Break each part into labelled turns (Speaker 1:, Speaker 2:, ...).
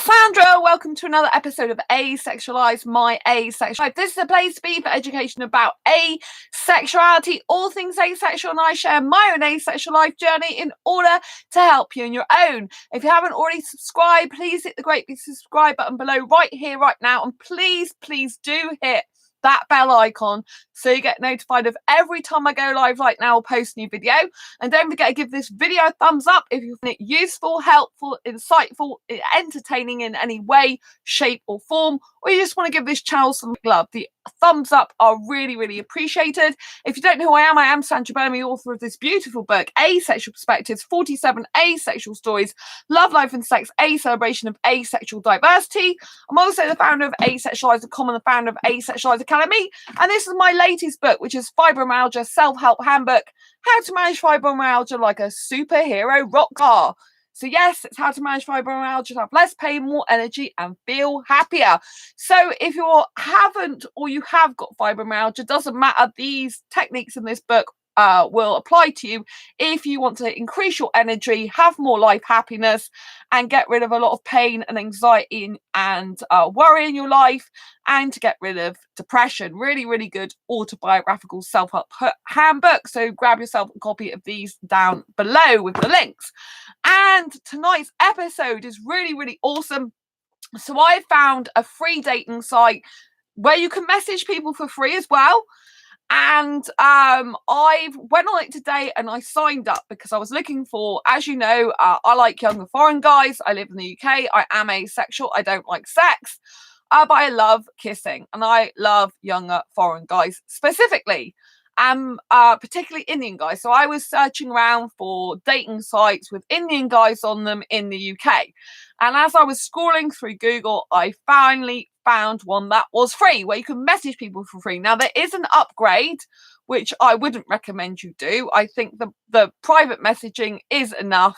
Speaker 1: Sandra, welcome to another episode of Asexualized, my asexual life. This is a place to be for education about asexuality, all things asexual, and I share my own asexual life journey in order to help you in your own. If you haven't already subscribed, please hit the great big subscribe button below right here, right now, and please do hit that bell icon so you get notified of every time I go live like now or post a new video. And don't forget to give this video a thumbs up if you find it useful, helpful, insightful, entertaining in any way, shape or form, or you just want to give this channel some love. The thumbs up are really appreciated. If you don't know who I am Sandra Burnham, author of this beautiful book, Asexual Perspectives, 47 Asexual Stories, Love, Life and Sex, a celebration of asexual diversity. I'm also the founder of Asexualised.com and the founder of Asexualized Academy. And this is my latest book, which is Fibromyalgia Self-Help Handbook, How to Manage Fibromyalgia Like a Superhero Rock Star. So yes, it's how to manage fibromyalgia, to have less pain, more energy, and feel happier. So if you haven't or you have got fibromyalgia, doesn't matter. These techniques in this book will apply to you if you want to increase your energy, have more life happiness, and get rid of a lot of pain and anxiety and worry in your life, and to get rid of depression. Really good autobiographical self-help handbook. So grab yourself a copy of these down below with the links. And tonight's episode is really awesome. So I found a free dating site where you can message people for free as well. And I went on it today and I signed up because I was looking for, as you know, I like younger foreign guys. I live in the UK. I am asexual. I don't like sex, but I love kissing and I love younger foreign guys specifically, particularly Indian guys. So I was searching around for dating sites with Indian guys on them in the UK. And as I was scrolling through Google, I finally found one that was free, where you can message people for free. Now, there is an upgrade, which I wouldn't recommend you do. I think the private messaging is enough.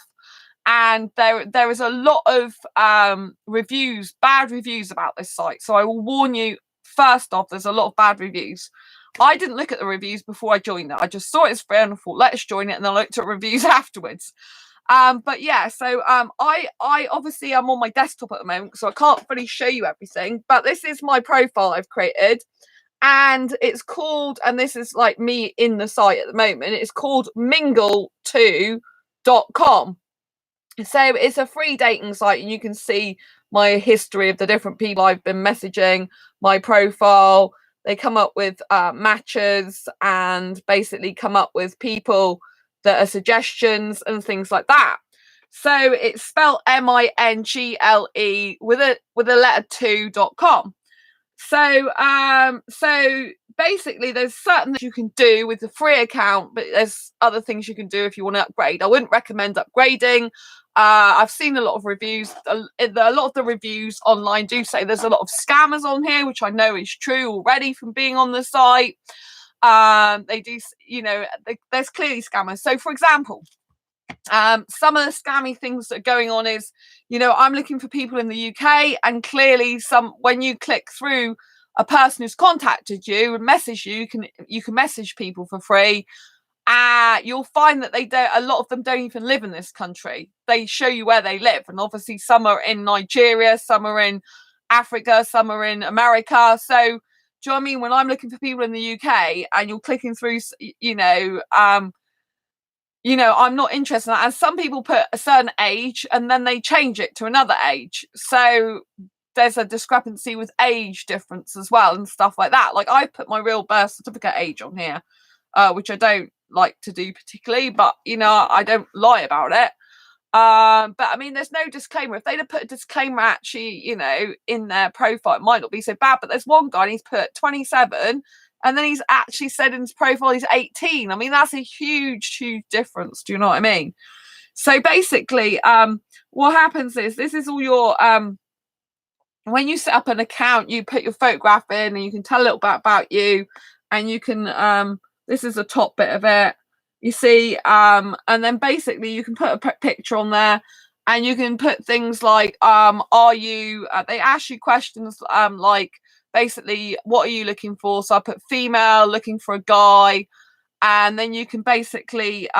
Speaker 1: And there is a lot of reviews, bad reviews about this site. So I will warn you, first off, there's a lot of bad reviews. I didn't look at the reviews before I joined it. I just saw it as free and I thought, let's join it. And then I looked at reviews afterwards. But yeah, so I obviously I'm on my desktop at the moment, so I can't fully show you everything. But this is my profile I've created. And it's called, and this is like me in the site at the moment, it's called mingle2.com. So it's a free dating site and you can see my history of the different people I've been messaging, my profile. They come up with matches and basically come up with people that are suggestions and things like that. So it's spelled mingle with a letter 2.com. So basically there's certain things you can do with the free account, but there's other things you can do if you want to upgrade. I wouldn't recommend upgrading. I've seen a lot of reviews. A lot of the reviews online do say there's a lot of scammers on here, which I know is true already from being on the site. They do, you know, there's clearly scammers. So for example, some of the scammy things that are going on is, you know, I'm looking for people in the UK, and clearly when you click through a person who's contacted you and message you, you can message people for free. You'll find that a lot of them don't even live in this country. They show you where they live, and obviously some are in Nigeria, some are in Africa, some are in America. So do you know what I mean? When I'm looking for people in the UK and you're clicking through, I'm not interested in that. And some people put a certain age and then they change it to another age. So there's a discrepancy with age difference as well and stuff like that. Like I put my real birth certificate age on here, which I don't like to do particularly, but I don't lie about it. But I mean, there's no disclaimer. If they'd have put a disclaimer actually, in their profile, it might not be so bad. But there's one guy and he's put 27, and then he's actually said in his profile he's 18. I mean, that's a huge difference. Do you know what I mean? So basically, what happens is this is all your when you set up an account, you put your photograph in, and you can tell a little bit about you, and you can this is the top bit of it. You see, and then basically you can put a picture on there, and you can put things like, are you, they ask you questions like, basically, what are you looking for? So I put female, looking for a guy, and then you can basically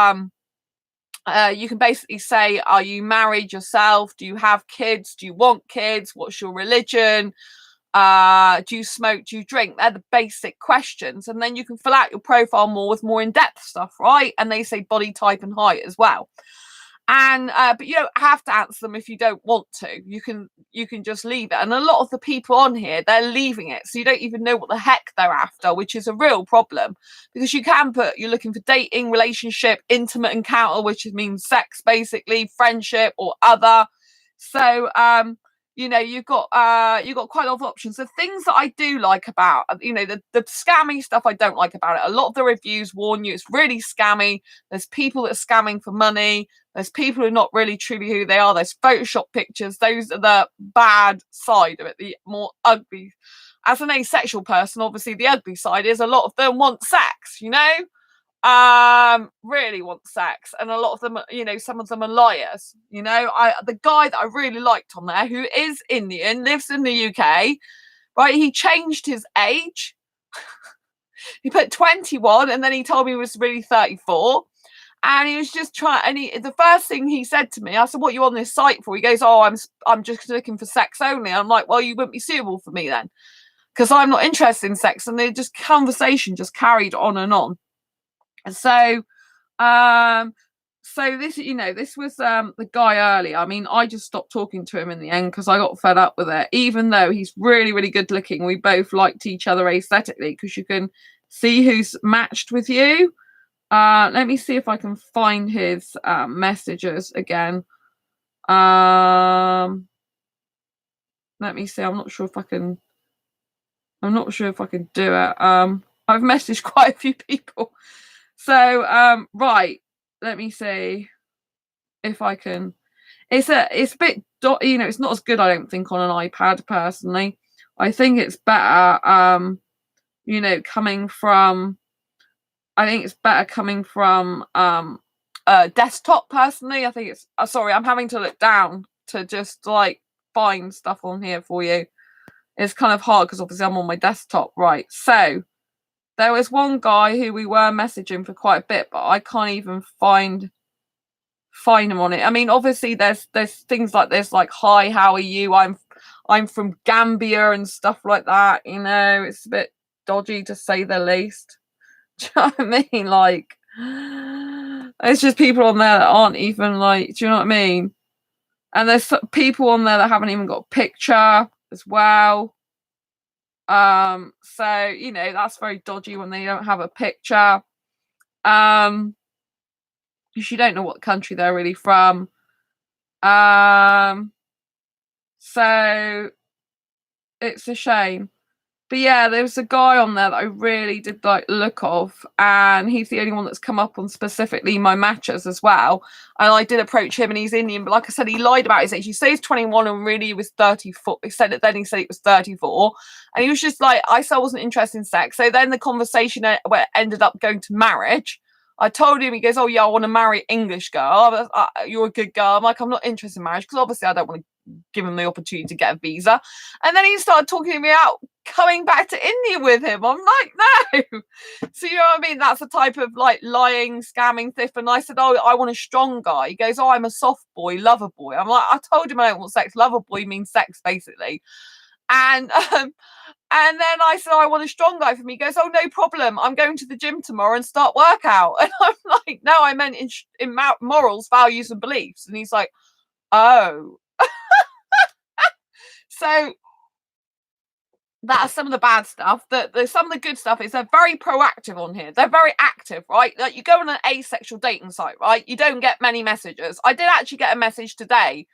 Speaker 1: You can basically say, are you married yourself? Do you have kids? Do you want kids? What's your religion? Do you smoke? Do you drink? They're the basic questions. And then you can fill out your profile more with more in-depth stuff, right? And they say body type and height as well. And but you don't have to answer them if you don't want to. You can just leave it. And a lot of the people on here, they're leaving it, so you don't even know what the heck they're after, which is a real problem, because you can put you're looking for dating, relationship, intimate encounter, which means sex, basically, friendship or other. So you've got quite a lot of options. The things that I do like about the scammy stuff, I don't like about it. A lot of the reviews warn you it's really scammy. There's people that are scamming for money. There's people who are not really truly who they are. There's Photoshop pictures. Those are the bad side of it, the more ugly. As an asexual person, obviously the ugly side is a lot of them want sex, really want sex, and a lot of them, some of them are liars. The guy that I really liked on there, who is Indian, lives in the UK, right? He changed his age. He put 21 and then he told me he was really 34. And he was just trying, and the first thing he said to me, I said, what are you on this site for? He goes, oh, I'm just looking for sex only. I'm like, well, you wouldn't be suitable for me then, because I'm not interested in sex. And the conversation just carried on and on. And so this was the guy earlier. I mean, I just stopped talking to him in the end because I got fed up with it. Even though he's really, really good looking, we both liked each other aesthetically, because you can see who's matched with you. Let me see if I can find his messages again. Let me see. I'm not sure if I can do it. I've messaged quite a few people. So right, let me see if I can. It's a bit, it's not as good, I don't think, on an iPad personally. I think it's better coming from desktop personally. I think it's sorry, I'm having to look down to just like find stuff on here for you. It's kind of hard because obviously I'm on my desktop. Right, so there was one guy who we were messaging for quite a bit, but I can't even find him on it. I mean, obviously there's things like this, like, hi, how are you? I'm from Gambia and stuff like that. It's a bit dodgy to say the least. Do you know what I mean? Like, it's just people on there that aren't even like, do you know what I mean? And there's people on there that haven't even got a picture as well. So that's very dodgy when they don't have a picture. Because you don't know what country they're really from. So it's a shame. But yeah, there was a guy on there that I really did like the look of, and he's the only one that's come up on specifically my matches as well. And I did approach him, and he's Indian, but like I said, he lied about his age. He said he's 21 and really he was 34. He said it was 34. And he was just like, I still wasn't interested in sex. So then the conversation ended up going to marriage. I told him, he goes, oh yeah, I want to marry English girl. You're a good girl. I'm like, I'm not interested in marriage, because obviously I don't want to give him the opportunity to get a visa. And then he started talking me out coming back to India with him. I'm like, no. So you know what I mean? That's a type of like lying, scamming thief. And I said, oh, I want a strong guy. He goes, oh, I'm a soft boy, lover boy. I'm like, I told him I don't want sex. Lover boy means sex, basically. And then I said, oh, I want a strong guy for me. He goes, oh, no problem. I'm going to the gym tomorrow and start workout. And I'm like, no, I meant in morals, values and beliefs. And he's like, oh. So that's some of the bad stuff. Some of the good stuff is they're very proactive on here. They're very active, right? Like, you go on an asexual dating site, right? You don't get many messages. I did actually get a message today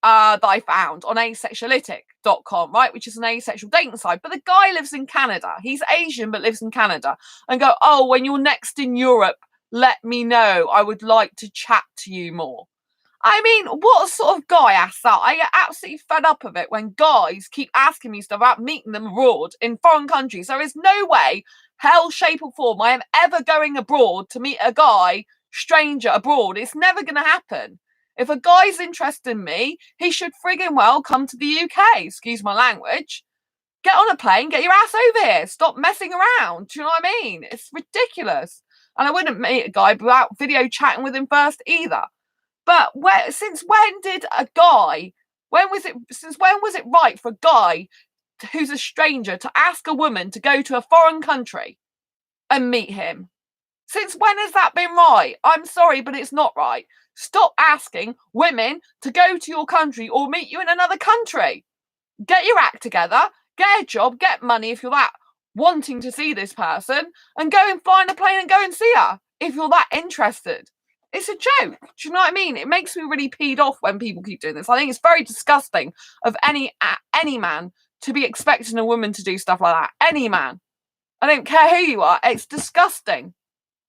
Speaker 1: that I found on asexuality.com, right, which is an asexual dating site. But the guy lives in Canada. He's Asian but lives in Canada. And go, oh, when you're next in Europe, let me know. I would like to chat to you more. I mean, what sort of guy asks that? I get absolutely fed up of it when guys keep asking me stuff about meeting them abroad in foreign countries. There is no way, hell, shape or form, I am ever going abroad to meet a guy, stranger abroad. It's never going to happen. If a guy's interested in me, he should friggin' well come to the UK. Excuse my language. Get on a plane, get your ass over here. Stop messing around. Do you know what I mean? It's ridiculous. And I wouldn't meet a guy without video chatting with him first either. But since when did a guy, since when was it right for a guy who's a stranger to ask a woman to go to a foreign country and meet him? Since when has that been right? I'm sorry, but it's not right. Stop asking women to go to your country or meet you in another country. Get your act together, get a job, get money if you're that wanting to see this person, and go and fly on a plane and go and see her if you're that interested. It's a joke. Do you know what I mean? It makes me really peed off when people keep doing this. I think it's very disgusting of any man to be expecting a woman to do stuff like that. Any man. I don't care who you are. It's disgusting.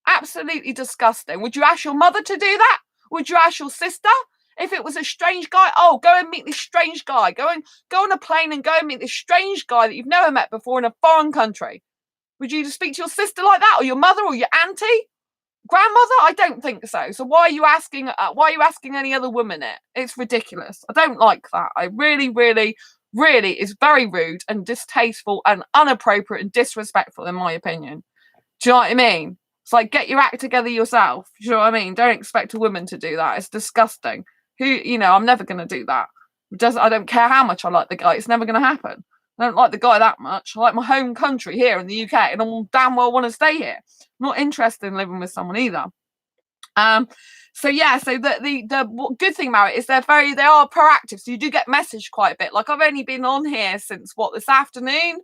Speaker 1: Absolutely disgusting. Would you ask your mother to do that? Would you ask your sister? If it was a strange guy, oh, go and meet this strange guy. Go on a plane and go and meet this strange guy that you've never met before in a foreign country. Would you just speak to your sister like that, or your mother, or your auntie? Grandmother? I don't think so. So why are you asking any other woman it? It's ridiculous. I don't like that. I really, really, really, is very rude and distasteful and inappropriate and disrespectful in my opinion. Do you know what I mean? It's like, get your act together yourself. Do you know what I mean? Don't expect a woman to do that. It's disgusting. I'm never going to do that. I don't care how much I like the guy. It's never going to happen. I don't like the guy that much. I like my home country here in the UK, and I damn well want to stay here. I'm not interested in living with someone either. So the good thing about it is they are proactive. So you do get messaged quite a bit. Like I've only been on here since this afternoon.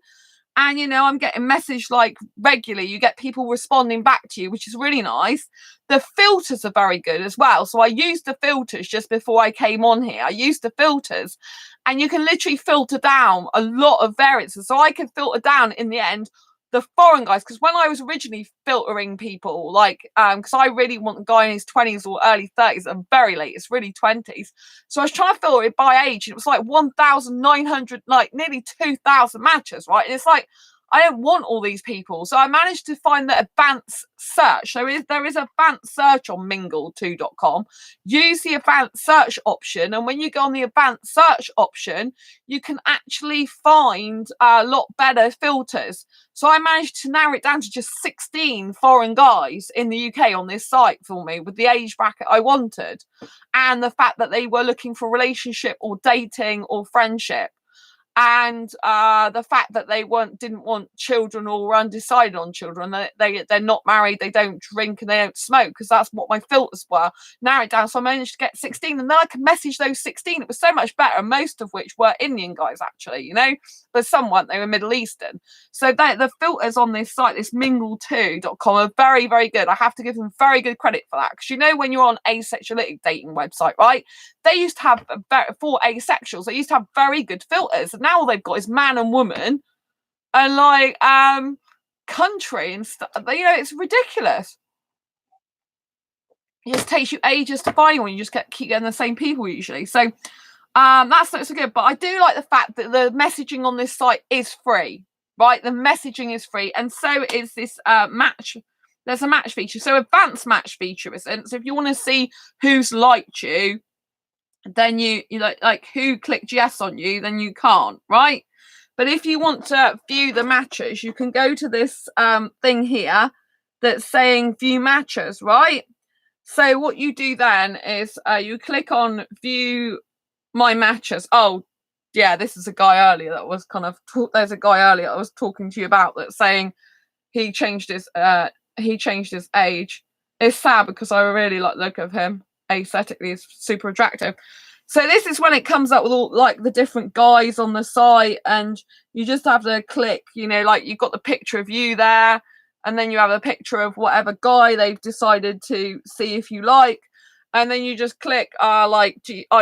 Speaker 1: And, I'm getting messaged like regularly. You get people responding back to you, which is really nice. The filters are very good as well. So I used the filters just before I came on here. I used the filters and you can literally filter down a lot of variances. So I could filter down in the end the foreign guys, because when I was originally filtering people, because I really want a guy in his 20s or early 30s and very late, it's really 20s. So I was trying to filter it by age, and it was like 1,900, like nearly 2,000 matches, right? And it's like, I don't want all these people. So I managed to find the advanced search. So there is advanced search on mingle2.com. Use the advanced search option. And when you go on the advanced search option, you can actually find a lot better filters. So I managed to narrow it down to just 16 foreign guys in the UK on this site for me with the age bracket I wanted. And the fact that they were looking for relationship or dating or friendship. And the fact that they didn't want children or were undecided on children. They're not married, they don't drink and they don't smoke, because that's what my filters were. Narrow it down, so I managed to get 16, and then I could message those 16. It was so much better, most of which were Indian guys actually, but some weren't, they were Middle Eastern. So the filters on this site, this mingle2.com, are very, very good. I have to give them very good credit for that, because when you're on asexuality dating website, right, they used to have for asexuals, they used to have very good filters, and now all they've got is man and woman and country and stuff. It's ridiculous. It just takes you ages to find one. You just keep getting the same people usually. So that's not so good. But I do like the fact that the messaging on this site is free, right? The messaging is free, and so is this match. There's a match feature, so advanced match feature isn't. So if you want to see who's liked you, then you like who clicked yes on you, then you can't, right? But if you want to view the matches, you can go to this thing here that's saying view matches, right? So what you do then is you click on view my matches. Oh yeah, this is a guy earlier that was there's a guy earlier I was talking to you about that's saying he changed his age. It's sad because I really like the look of him. Aesthetically is super attractive. So this is when it comes up with all the different guys on the site, and you just have to click, you've got the picture of you there, and then you have a picture of whatever guy they've decided to see if you like, and then you just click are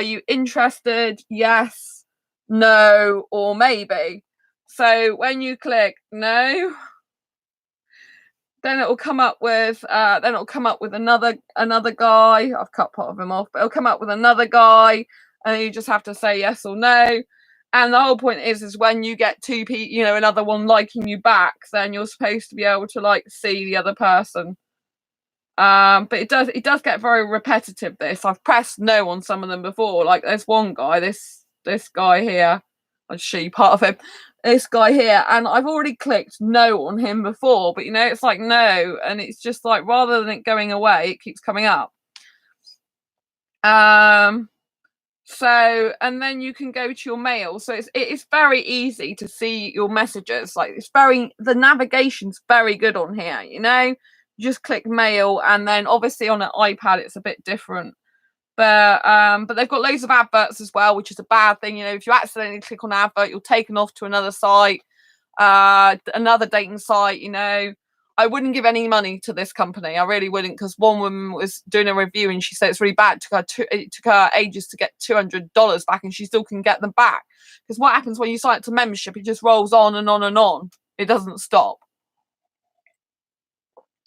Speaker 1: you interested, yes, no, or maybe. So when you click no, then it'll come up with another guy. I've cut part of him off, but it'll come up with another guy, and you just have to say yes or no. And the whole point is when you get two people, another one liking you back, then you're supposed to be able to see the other person. But it does get very repetitive. I've pressed no on some of them before. Like there's one guy, this guy here. I'll show you part of him. this guy here, and I've already clicked no on him before, but it's like no, and it's just like rather than it going away, it keeps coming up. So, and then you can go to your mail. So it's very easy to see your messages. Like the navigation's very good on here, you just click mail, and then obviously on an iPad it's a bit different. But they've got loads of adverts as well, which is a bad thing. If you accidentally click on an advert, you're taken off to another site, another dating site. I wouldn't give any money to this company. I really wouldn't, because one woman was doing a review and she said it's really bad. It took her ages to get $200 back, and she still can get them back. Because what happens when you sign up to membership, it just rolls on and on and on. It doesn't stop.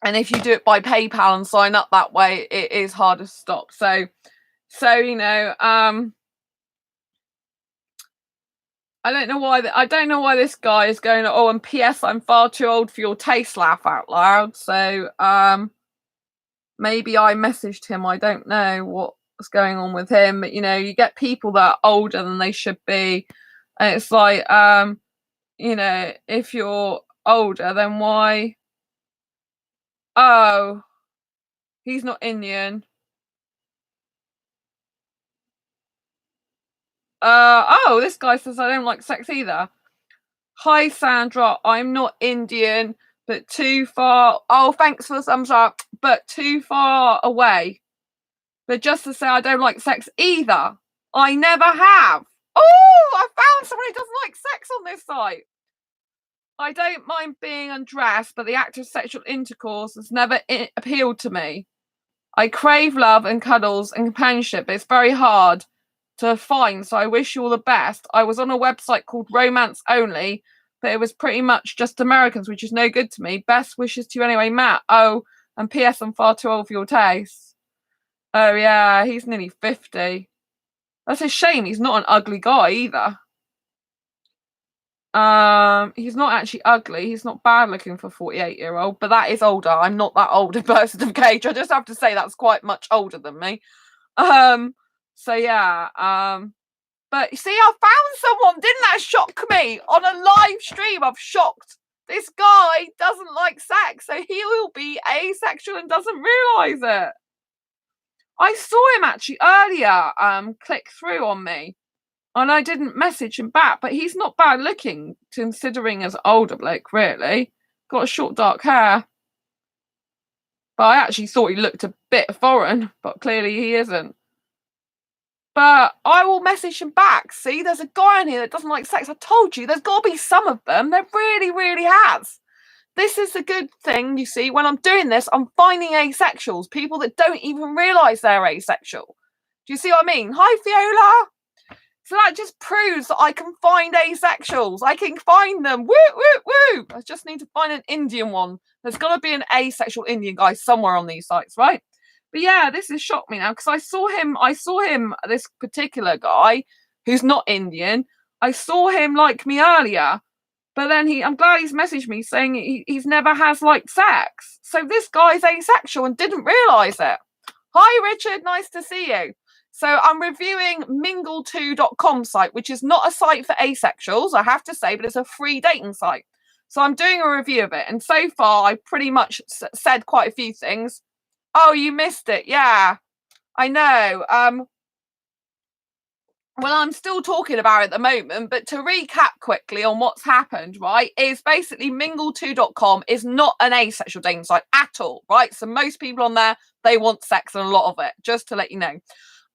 Speaker 1: And if you do it by PayPal and sign up that way, it is harder to stop. So I don't know why this guy is going, oh, and P.S. I'm far too old for your taste, laugh out loud. So maybe I messaged him. I don't know what's going on with him. But you get people that are older than they should be, and it's like if you're older, then why? Oh, he's not Indian. Oh, this guy says I don't like sex either. Hi, Sandra. I'm not Indian, but too far. Oh, thanks for the thumbs up, but too far away. But just to say I don't like sex either. I never have. Oh, I found someone who doesn't like sex on this site. I don't mind being undressed, but the act of sexual intercourse has never appealed to me. I crave love and cuddles and companionship, but it's very hard to find, so I wish you all the best. I was on a website called Romance Only, but it was pretty much just Americans, which is no good to me. Best wishes to you anyway, Matt. Oh, and P.S. I'm far too old for your taste. Oh yeah, he's nearly 50. That's a shame. He's not an ugly guy either. He's not actually ugly. He's not bad looking for a 48-year-old, but that is older. I'm not that old a person of Cage. I just have to say that's quite much older than me. So yeah, but you see, I found someone. Didn't that shock me? On a live stream, I've shocked. This guy doesn't like sex, so he will be asexual and doesn't realise it. I saw him actually earlier click through on me, and I didn't message him back, but he's not bad looking, considering as an older bloke, really. Got a short dark hair. But I actually thought he looked a bit foreign, but clearly he isn't. But I will message him back. See, there's a guy on here that doesn't like sex. I told you, there's got to be some of them. There really, really has. This is a good thing, you see. When I'm doing this, I'm finding asexuals, people that don't even realise they're asexual. Do you see what I mean? Hi, Fiola. So that just proves that I can find asexuals. I can find them. Woo, woo, woo. I just need to find an Indian one. There's got to be an asexual Indian guy somewhere on these sites, right? But yeah, this has shocked me now, because I saw him, this particular guy who's not Indian. I saw him like me earlier, but then I'm glad he's messaged me saying he's never has liked sex. So this guy's asexual and didn't realise it. Hi, Richard. Nice to see you. So I'm reviewing mingle2.com site, which is not a site for asexuals, I have to say, but it's a free dating site. So I'm doing a review of it. And so far, I pretty much said quite a few things. Oh, you missed it. Yeah, I know. Well, I'm still talking about it at the moment, but to recap quickly on what's happened, right, is basically mingle2.com is not an asexual dating site at all, right? So most people on there, they want sex and a lot of it, just to let you know.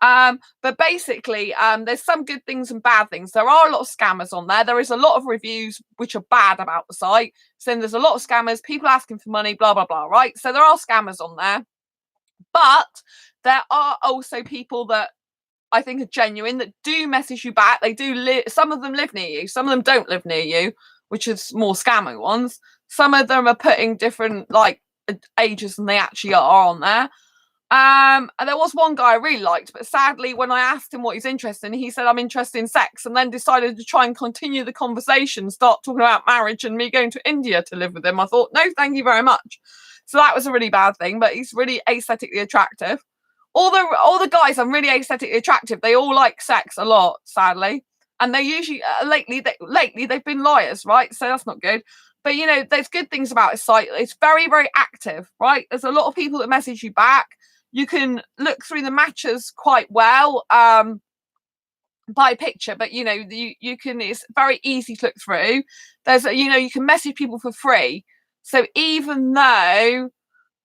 Speaker 1: But basically, there's some good things and bad things. There are a lot of scammers on there. There is a lot of reviews which are bad about the site. So there's a lot of scammers, people asking for money, blah, blah, blah, right? So there are scammers on there. But there are also people that I think are genuine, that do message you back. They do some of them live near you, some of them don't live near you, which is more scammy ones. Some of them are putting different ages than they actually are on there. And there was one guy I really liked, but sadly, when I asked him what he's interested in, he said, I'm interested in sex, and then decided to try and continue the conversation, start talking about marriage and me going to India to live with him. I thought, no, thank you very much. So that was a really bad thing, but he's really aesthetically attractive. All the guys are really aesthetically attractive. They all like sex a lot, sadly. and they usually lately they've been liars, right? So that's not good. But there's good things about its site. It's very, very active, right? There's a lot of people that message you back. You can look through the matches quite well by picture, but you can. It's very easy to look through. There's you can message people for free. So even though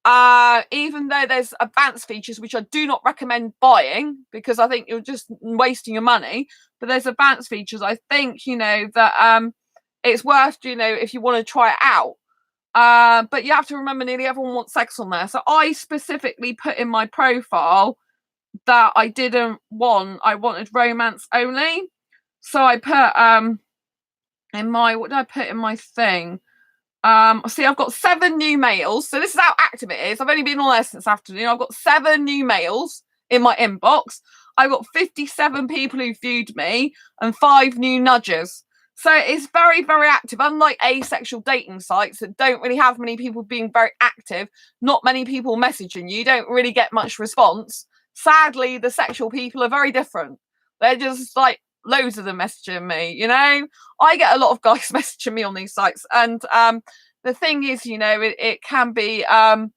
Speaker 1: there's advanced features which I do not recommend buying because I think you're just wasting your money, but there's advanced features. I think that it's worth if you want to try it out. But you have to remember, nearly everyone wants sex on there. So I specifically put in my profile that I wanted romance only. So I put what did I put in my thing? See, I've got 7 new males. So this is how active it is. I've only been on there since afternoon. I've got 7 new males in my inbox. I've got 57 people who viewed me and 5 new nudges. So it's very, very active. Unlike asexual dating sites that don't really have many people being very active, not many people messaging you, don't really get much response. Sadly, the sexual people are very different. They're just like loads of them messaging me, I get a lot of guys messaging me on these sites, and the thing is, it can be a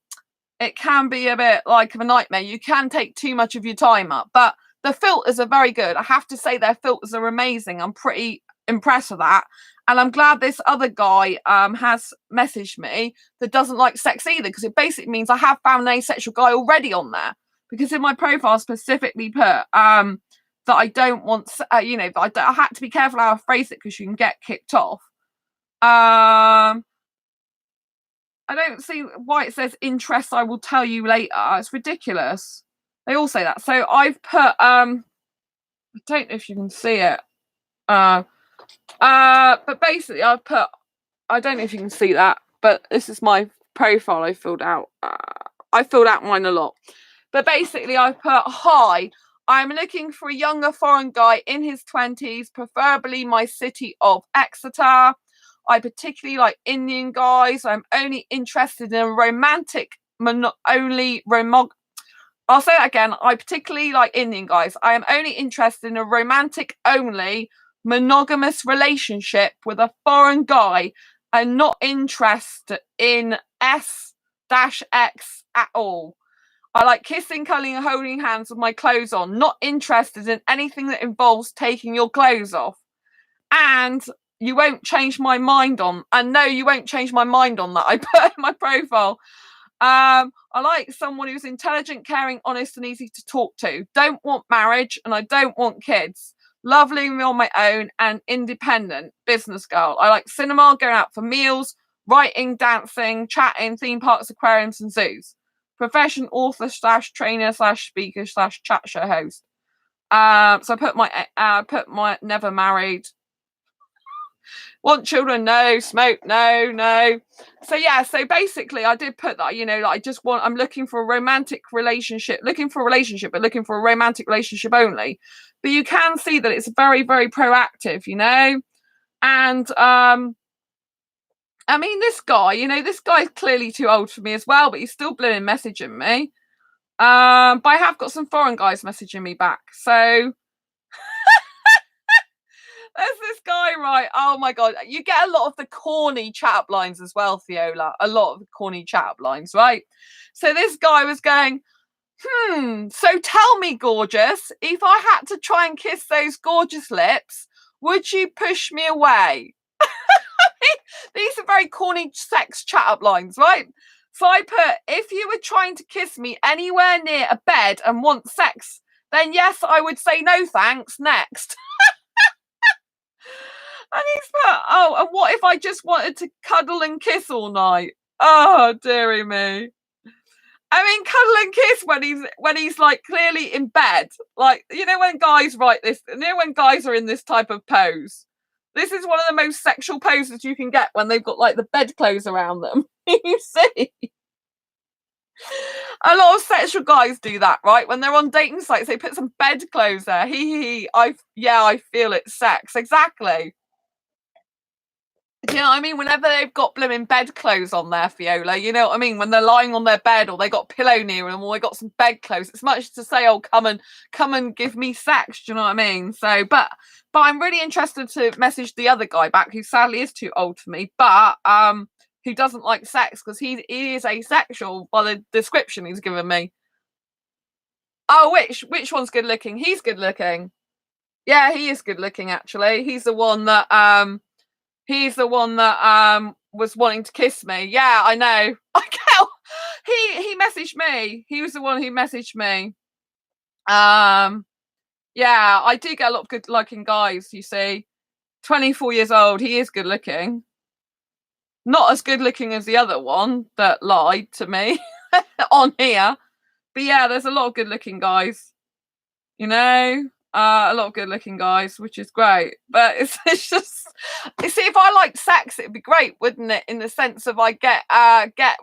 Speaker 1: bit like of a nightmare. You can take too much of your time up, but the filters are very good. I have to say their filters are amazing. I'm pretty impressed with that, and I'm glad this other guy has messaged me that doesn't like sex either, because it basically means I have found an asexual guy already on there, because in my profile I specifically put that I don't want, I had to be careful how I phrase it because you can get kicked off. I don't see why it says interest, I will tell you later. It's ridiculous. They all say that. So I've put, I don't know if you can see it. But basically I've put, I don't know if you can see that, but this is my profile I filled out. I filled out mine a lot. But basically I've put, hi, I'm looking for a younger foreign guy in his 20s, preferably my city of Exeter. I particularly like Indian guys. I'm only interested in a romantic, I'll say that again. I particularly like Indian guys. I am only interested in a romantic only monogamous relationship with a foreign guy and not interested in S-X at all. I like kissing, cuddling, and holding hands with my clothes on. Not interested in anything that involves taking your clothes off. And you won't change my mind on. And no, you won't change my mind on that. I put in my profile. I like someone who's intelligent, caring, honest, and easy to talk to. Don't want marriage, and I don't want kids. Love living on my own and independent business girl. I like cinema, going out for meals, writing, dancing, chatting, theme parks, aquariums, and zoos. Profession author / trainer / speaker / chat show host. So I put my never married. Want children? No. Smoke? No. So yeah. So basically, I did put that. I'm looking for a romantic relationship. Looking for a relationship, but looking for a romantic relationship only. But you can see that it's very, very proactive. And I mean, this guy's clearly too old for me as well, but he's still blooming messaging me. But I have got some foreign guys messaging me back. So there's this guy, right? Oh my God. You get a lot of the corny chat up lines as well, Fiola. A lot of the corny chat up lines, right? So this guy was going, so tell me, gorgeous, if I had to try and kiss those gorgeous lips, would you push me away? These are very corny sex chat up lines, right? So I put, if you were trying to kiss me anywhere near a bed and want sex, then yes, I would say no thanks. Next. And he's put, oh, and what if I just wanted to cuddle and kiss all night? Oh, dearie me. I mean, cuddle and kiss when he's like clearly in bed. Like, when guys write this, when guys are in this type of pose. This is one of the most sexual poses you can get when they've got like the bedclothes around them. You see? A lot of sexual guys do that, right? When they're on dating sites, they put some bedclothes there. I feel it's sex. Exactly. Do you know what I mean? Whenever they've got blooming bed clothes on there, Fiola, you know what I mean? When they're lying on their bed or they got a pillow near them or they got some bed clothes, it's much to say, oh, come and give me sex. Do you know what I mean? So, but I'm really interested to message the other guy back, who sadly is too old for me, but who doesn't like sex because he is asexual by the description he's given me. Oh, which one's good looking? He's good looking. Yeah, he is good looking actually. He's the one that was wanting to kiss me. Yeah, I know. I can't. He messaged me. He was the one who messaged me. Yeah, I do get a lot of good looking guys, you see. 24 years old, he is good looking. Not as good looking as the other one that lied to me on here. But yeah, there's a lot of good looking guys. You know? A lot of good looking guys, which is great. But it's just, you see, if I liked sex, it'd be great, wouldn't it? In the sense of I get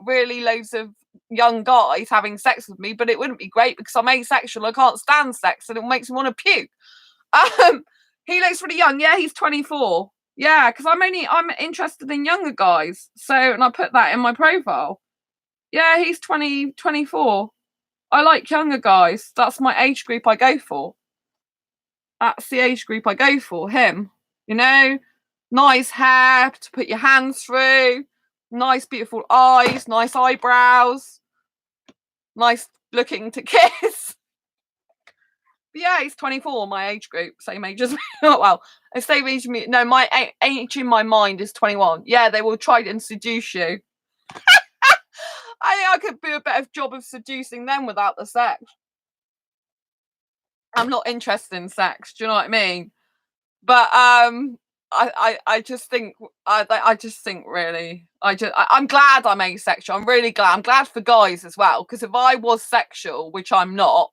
Speaker 1: really loads of young guys having sex with me, but it wouldn't be great because I'm asexual. I can't stand sex and it makes me want to puke. He looks really young. Yeah, he's 24. Yeah, because I'm interested in younger guys. So, and I put that in my profile. Yeah, he's 24. I like younger guys. That's my age group I go for. That's the age group I go for. Him, you know, nice hair to put your hands through, nice beautiful eyes, nice eyebrows, nice looking to kiss. But yeah, he's 24, my age group, same age as me. Well, same age me. No, my age in my mind is 21. Yeah, they will try and seduce you. I think I could do a better job of seducing them without the sex. I'm not interested in sex. Do you know what I mean? But I just think I just think really I'm glad I'm asexual. I'm really glad. I'm glad for guys as well, because if I was sexual, which I'm not,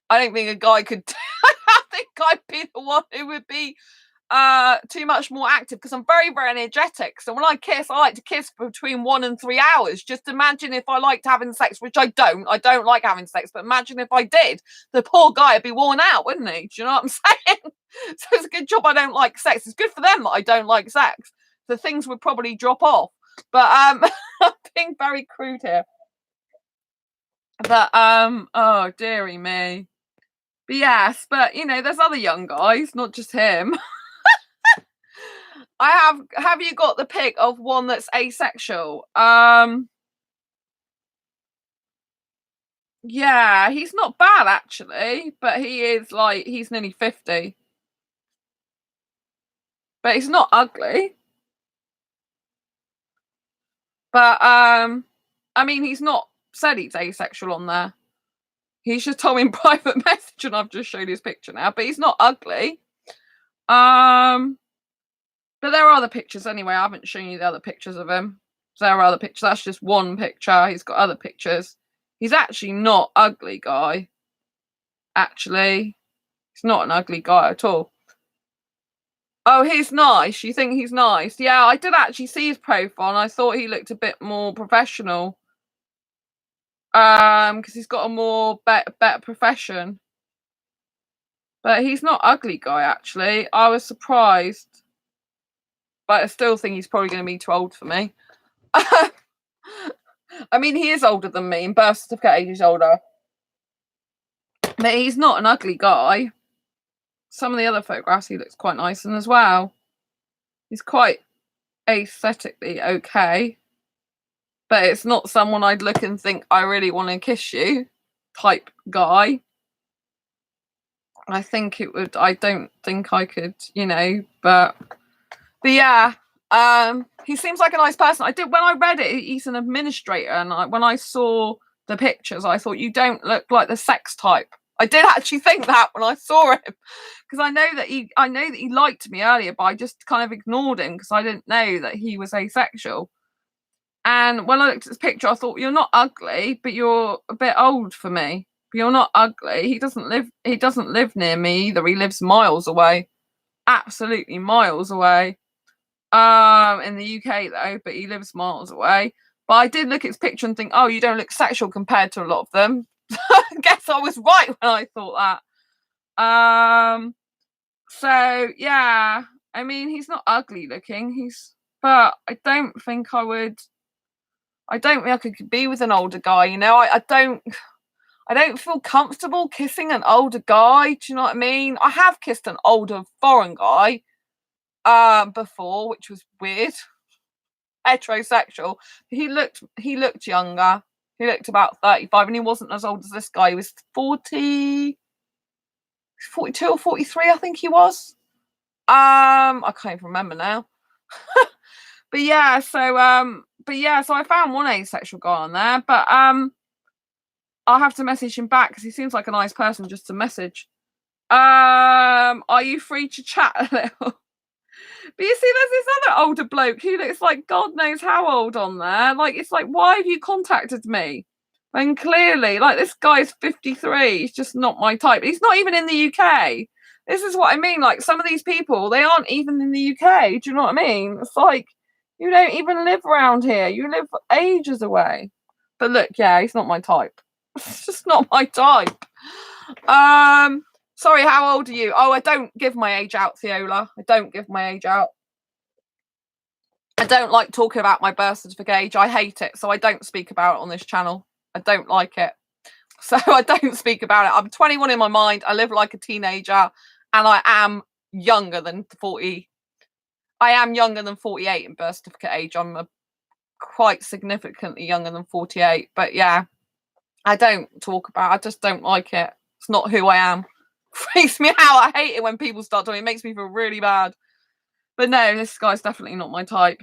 Speaker 1: I don't think a guy could. I think I'd be the one who would be too much more active, because I'm very, very energetic. So when I kiss, I like to kiss for between 1 and 3 hours. Just imagine if I liked having sex, which I don't like having sex, but imagine if I did, the poor guy would be worn out, wouldn't he? Do you know what I'm saying? So it's a good job I don't like sex. It's good for them that I don't like sex. The things would probably drop off. But I'm being very crude here. But oh dearie me. But yes, but you know, there's other young guys, not just him. Have you got the pic of one that's asexual? Yeah, he's not bad actually, but he's nearly 50. But he's not ugly. But I mean, he's not said he's asexual on there. He's just told me in private message, and I've just showed his picture now. But he's not ugly. But there are other pictures anyway. I haven't shown you the other pictures of him. So there are other pictures. That's just one picture. He's got other pictures. He's actually not ugly, guy. Actually, he's not an ugly guy at all. Oh, he's nice. You think he's nice? Yeah, I did actually see his profile, and I thought he looked a bit more professional. Because he's got a more better profession. But he's not ugly, guy. Actually, I was surprised, but I still think he's probably going to be too old for me. I mean, he is older than me. In birth certificate age, he's older. But he's not an ugly guy. Some of the other photographs he looks quite nice in as well. He's quite aesthetically okay. But it's not someone I'd look and think, I really want to kiss you type guy. I think it would, I don't think I could, you know, but yeah. He seems like a nice person. When I read it, he's an administrator, and when I saw the pictures, I thought, you don't look like the sex type. I did actually think that when I saw him, because I know that he liked me earlier, but I just kind of ignored him because I didn't know that he was asexual. And when I looked at this picture, I thought, you're not ugly, but you're a bit old for me. But you're not ugly. He doesn't live near me either. He lives miles away. Absolutely miles away. In the UK though, but he lives miles away. But I did look at his picture and think, oh, you don't look sexual compared to a lot of them. I guess I was right when I thought that. So yeah, I mean, he's not ugly looking. He's but I don't think I would. I don't think I could be with an older guy. You know, I don't. I don't feel comfortable kissing an older guy. Do you know what I mean? I have kissed an older foreign guy, before, which was weird. Heterosexual. He looked younger. He looked about 35, and he wasn't as old as this guy. He was 40, 42 or 43, I think he was. I can't even remember now. But yeah, so I found one asexual guy on there, but I'll have to message him back because he seems like a nice person just to message. Are you free to chat a little? But you see, there's this other older bloke who looks like God knows how old on there. Like, it's like, why have you contacted me? When clearly, like, this guy's 53. He's just not my type. He's not even in the UK. This is what I mean. Like, some of these people, they aren't even in the UK. Do you know what I mean? It's like, you don't even live around here. You live ages away. But look, yeah, he's not my type. It's just not my type. Sorry, how old are you? Oh, I don't give my age out, Theola. I don't give my age out. I don't like talking about my birth certificate age. I hate it, so I don't speak about it on this channel. I don't like it. So I don't speak about it. I'm 21 in my mind. I live like a teenager, and I am younger than 40. I am younger than 48 in birth certificate age. I'm quite significantly younger than 48. But yeah, I don't talk about it. I just don't like it. It's not who I am. Freaks me out. I hate it when people start talking. It makes me feel really bad. But no, this guy's definitely not my type.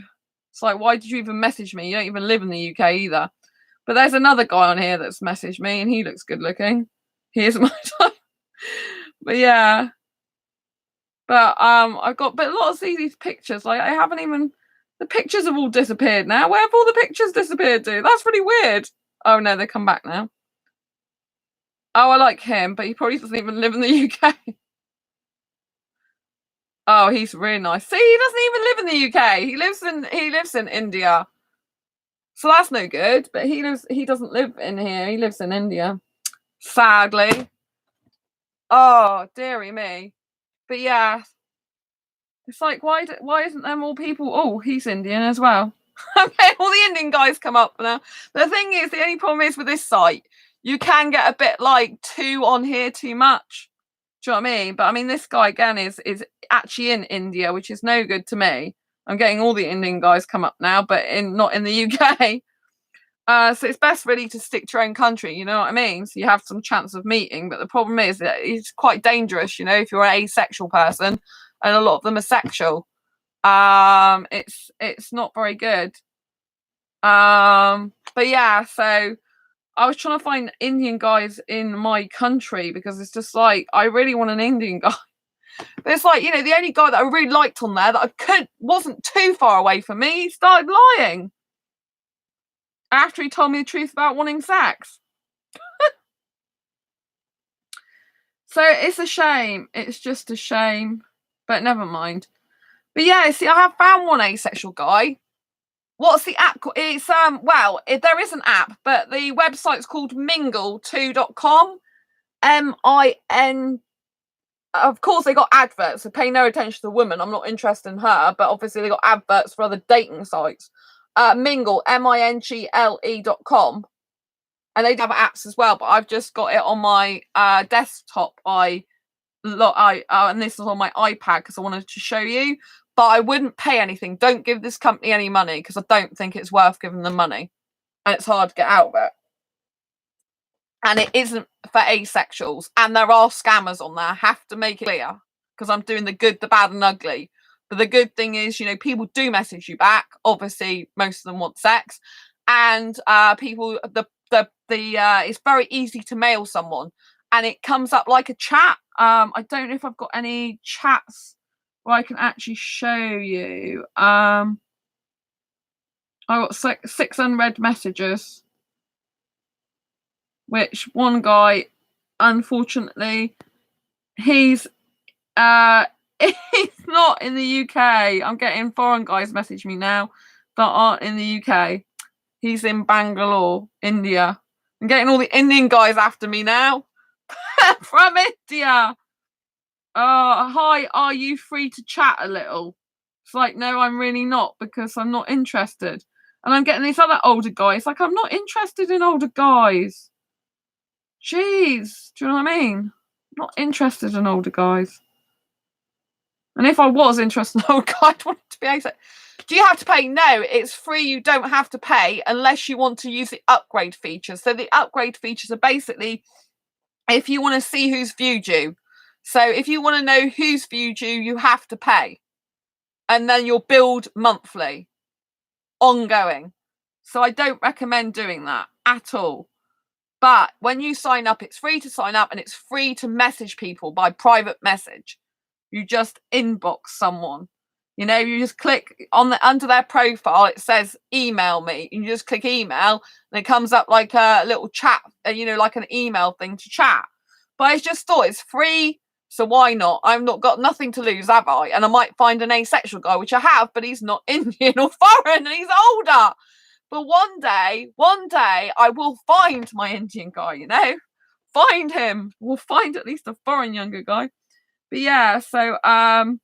Speaker 1: It's like, why did you even message me? You don't even live in the UK either. But there's another guy on here that's messaged me, and he looks good looking. He is my type. But yeah. But I've got a lot of these pictures. Like, I haven't even, the pictures have all disappeared now. Where have all the pictures disappeared to? That's really weird. Oh no, they come back now. Oh, I like him, but he probably doesn't even live in the UK. Oh, he's really nice. See, he doesn't even live in the UK. He lives in India. So that's no good. But he doesn't live in here. He lives in India. Sadly. Oh, dearie me. But yeah. It's like, why isn't there more people? Oh, he's Indian as well. Okay, all the Indian guys come up now. The thing is, the only problem is with this site, you can get a bit like too on here too much. Do you know what I mean? But I mean, this guy again is actually in India, which is no good to me. I'm getting all the Indian guys come up now, but not in the UK. So it's best really to stick to your own country. You know what I mean? So you have some chance of meeting. But the problem is that it's quite dangerous. You know, if you're an asexual person, and a lot of them are sexual, it's not very good. But yeah, so I was trying to find Indian guys in my country because it's just like, I really want an Indian guy. But it's like, you know, the only guy that I really liked on there that wasn't too far away from me, he started lying after he told me the truth about wanting sex. So it's a shame. It's just a shame. But never mind. But yeah, see, I have found one asexual guy. What's the app called? It's there is an app, but the website's called mingle2.com. MIN. Of course, they got adverts, so pay no attention to the woman. I'm not interested in her, but obviously they got adverts for other dating sites. Mingle, MINGLE.com. And they have apps as well, but I've just got it on my desktop. And this is on my iPad because I wanted to show you. But I wouldn't pay anything. Don't give this company any money because I don't think it's worth giving them money. And it's hard to get out of it. And it isn't for asexuals. And there are scammers on there. I have to make it clear because I'm doing the good, the bad and ugly. But the good thing is, you know, people do message you back. Obviously, most of them want sex. And people, it's very easy to mail someone. And it comes up like a chat. I don't know if I've got any chats where I can actually show you. I got 6 unread messages, which one guy, unfortunately, he's he's not in the UK. I'm getting foreign guys message me now that aren't in the UK. He's in Bangalore, India. I'm getting all the Indian guys after me now. From India. Hi, are you free to chat a little? It's like, no, I'm really not, because I'm not interested. And I'm getting these other older guys. Like, I'm not interested in older guys. Jeez, do you know what I mean? Not interested in older guys. And if I was interested in older guys, I'd want it to be asexual. Do you have to pay? No, it's free. You don't have to pay unless you want to use the upgrade features. So the upgrade features are basically if you want to see who's viewed you. So if you want to know who's viewed you, you have to pay. And then you'll build monthly, ongoing. So I don't recommend doing that at all. But when you sign up, it's free to sign up and it's free to message people by private message. You just inbox someone. You know, you just click on the under their profile, it says email me. You just click email and it comes up like a little chat, you know, like an email thing to chat. But I just thought it's free, so why not? I've not got nothing to lose, have I? And I might find an asexual guy, which I have, but he's not Indian or foreign and he's older. But one day I will find my Indian guy, you know? Find him. We'll find at least a foreign younger guy. But yeah, so no,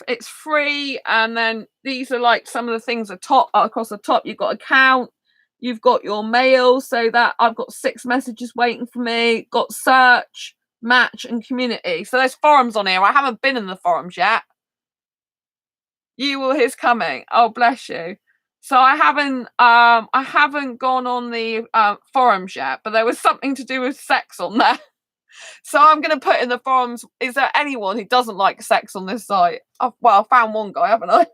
Speaker 1: it's free. And then these are like some of the things across the top. You've got account, you've got your mail, so that I've got 6 messages waiting for me, got search, match, and community. So there's forums on here. I haven't been in the forums yet. You will his coming. Oh, bless you. So I haven't gone on the forums yet, but there was something to do with sex on there. So I'm going to put in the forums, is there anyone who doesn't like sex on this site? I found one guy, haven't I?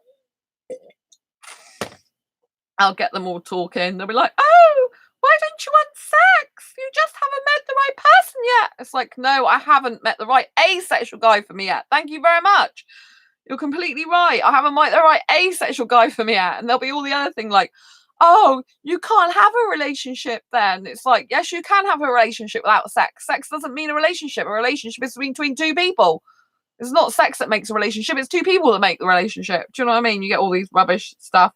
Speaker 1: I'll get them all talking. They'll be like, oh, why don't you want sex? You just haven't met the right person yet. It's like, no, I haven't met the right asexual guy for me yet. Thank you very much. You're completely right. I haven't met the right asexual guy for me yet. And there'll be all the other thing like, oh, you can't have a relationship then. It's like, yes, you can have a relationship without sex. Sex doesn't mean a relationship. A relationship is between 2 people. It's not sex that makes a relationship. It's 2 people that make the relationship. Do you know what I mean? You get all these rubbish stuff.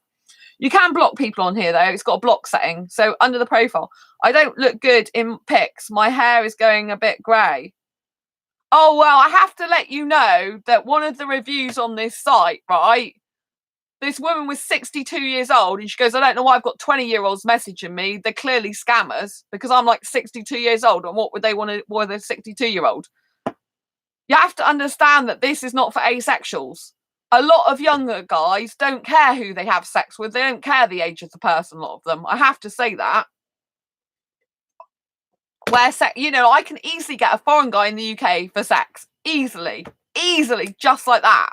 Speaker 1: You can block people on here, though. It's got a block setting. So under the profile, I don't look good in pics. My hair is going a bit grey. Oh, well, I have to let you know that one of the reviews on this site, right? This woman was 62 years old and she goes, I don't know why I've got 20-year-olds messaging me. They're clearly scammers because I'm like 62 years old. And what would they want to, with a 62-year-old? You have to understand that this is not for asexuals. A lot of younger guys don't care who they have sex with. They don't care the age of the person, a lot of them. I have to say that. You know, I can easily get a foreign guy in the UK for sex. Easily, just like that.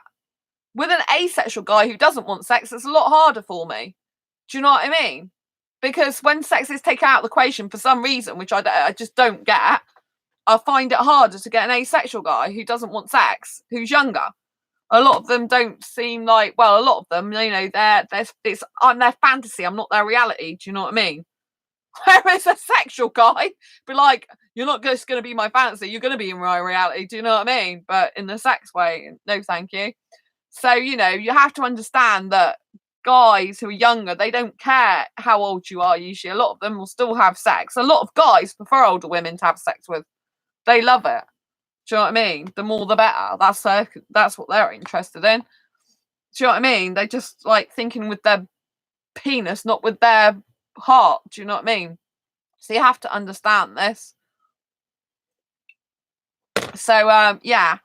Speaker 1: With an asexual guy who doesn't want sex, it's a lot harder for me. Do you know what I mean? Because when sex is taken out of the equation for some reason, which I just don't get, I find it harder to get an asexual guy who doesn't want sex, who's younger. A lot of them don't seem like, well, a lot of them, you know, I'm their fantasy, I'm not their reality. Do you know what I mean? Whereas a sexual guy be like, you're not just going to be my fantasy, you're going to be in my reality. Do you know what I mean? But in the sex way, no, thank you. So, you know, you have to understand that guys who are younger, they don't care how old you are. Usually, a lot of them will still have sex. A lot of guys prefer older women to have sex with. They love it. Do you know what I mean? The more, the better. That's what they're interested in. Do you know what I mean? They just like thinking with their penis, not with their heart. Do you know what I mean? So you have to understand this. So yeah.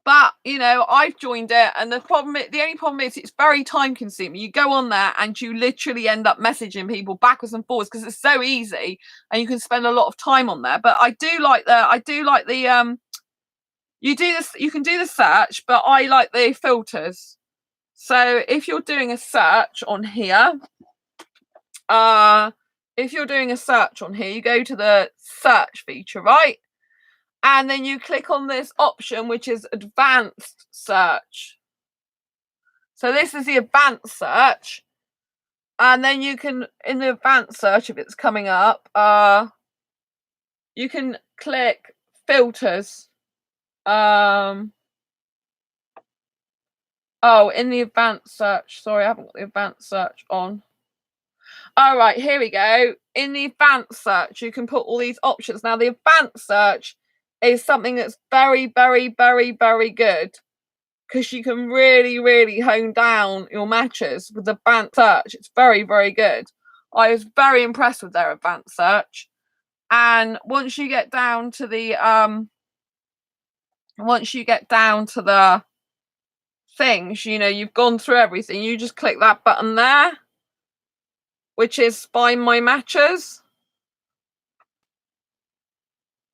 Speaker 1: But, you know, I've joined it, and the only problem is it's very time consuming. You go on there and you literally end up messaging people backwards and forwards because it's so easy and you can spend a lot of time on there. But I do like the you can do the search, but I like the filters. So if you're doing a search on here, you go to the search feature, right? And then you click on this option, which is advanced search. So this is the advanced search. And then you can, in the advanced search, if it's coming up, you can click filters. In the advanced search. Sorry, I haven't got the advanced search on. All right, here we go. In the advanced search, you can put all these options. Now, the advanced search is something that's very, very, very, very good, because you can really, really hone down your matches with advanced search. It's very, very good. I was very impressed with their advanced search. And once you get down to the things, you've gone through everything, you just click that button there, which is find my matches.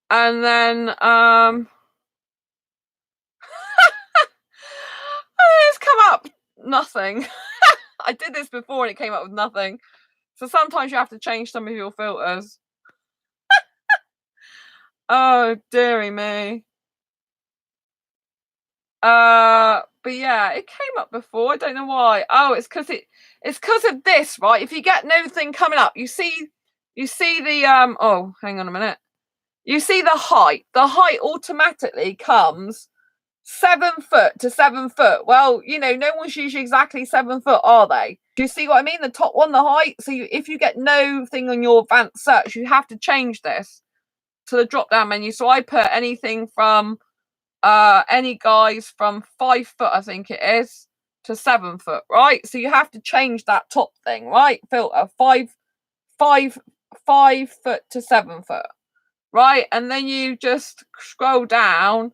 Speaker 1: And then it's come up nothing. I did this before and it came up with nothing. So sometimes you have to change some of your filters. Oh, dearie me. But yeah, it came up before. I don't know why. Oh, it's because of this, right? If you get no thing coming up, you see the oh, hang on a minute. You see the height. The height automatically comes 7 foot to 7 foot. Well, no one's usually exactly 7 foot, are they? Do you see what I mean? The top one, the height. So if you get no thing on your advanced search, you have to change this to the drop down menu. So I put anything from any guys from 5 foot, I think it is, to 7 foot, right? So you have to change that top thing, right? Filter 5 foot to 7 foot, right? And then you just scroll down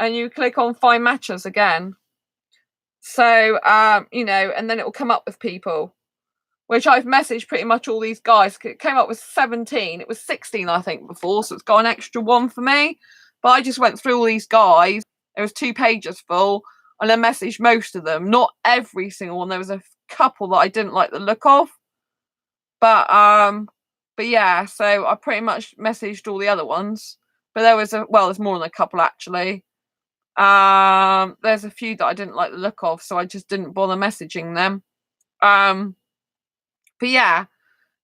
Speaker 1: and you click on find matches again. So and then it will come up with people, which I've messaged pretty much all these guys. It came up with 17. It was 16, I think, before, so it's got an extra one for me. But I just went through all these guys. There was 2 pages full, and I messaged most of them. Not every single one. There was a couple that I didn't like the look of. But yeah, so I pretty much messaged all the other ones. But there's more than a couple actually. There's a few that I didn't like the look of, so I just didn't bother messaging them. But yeah,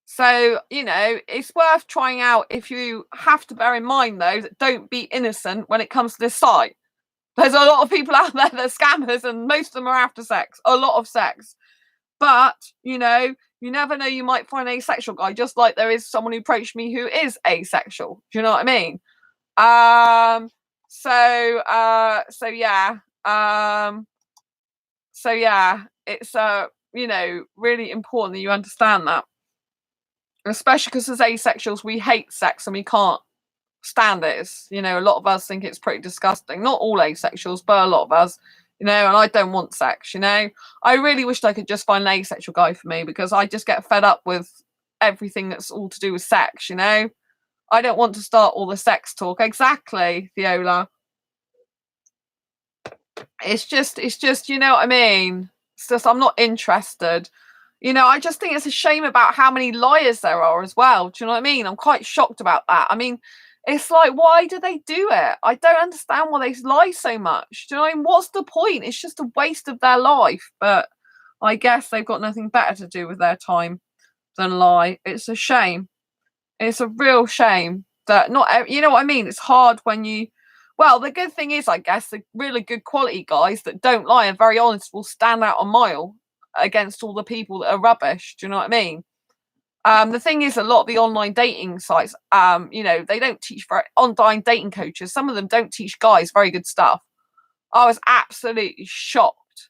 Speaker 1: so it's worth trying out. If you have to bear in mind though, that don't be innocent when it comes to this site. There's a lot of people out there that are scammers, and most of them are after sex, a lot of sex. But you never know, you might find an asexual guy, just like there is someone who approached me who is asexual. Do you know what I mean? So yeah, it's really important that you understand that, especially because as asexuals we hate sex and we can't stand it. It's, a lot of us think it's pretty disgusting. Not all asexuals, but a lot of us, and I don't want sex. I really wished I could just find an asexual guy for me, because I just get fed up with everything that's all to do with sex. I don't want to start all the sex talk. Exactly, Viola. It's just, you know what I mean? It's just, I'm not interested. I just think it's a shame about how many liars there are as well. Do you know what I mean? I'm quite shocked about that. I mean, it's like, why do they do it? I don't understand why they lie so much. Do you know what I mean? What's the point? It's just a waste of their life. But I guess they've got nothing better to do with their time than lie. It's a shame. It's a real shame that not, you know what I mean? It's hard when well, the good thing is, I guess, the really good quality guys that don't lie and very honest will stand out a mile against all the people that are rubbish. Do you know what I mean? The thing is, a lot of the online dating sites, they don't teach for online dating coaches. Some of them don't teach guys very good stuff. I was absolutely shocked.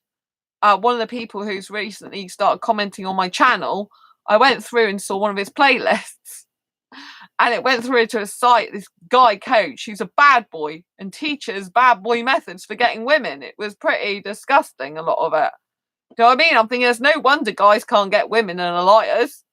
Speaker 1: One of the people who's recently started commenting on my channel, I went through and saw one of his playlists, and it went through to a site, this guy coach who's a bad boy and teaches bad boy methods for getting women. It was pretty disgusting, a lot of it. Do you know what I mean? I'm thinking there's no wonder guys can't get women and are liars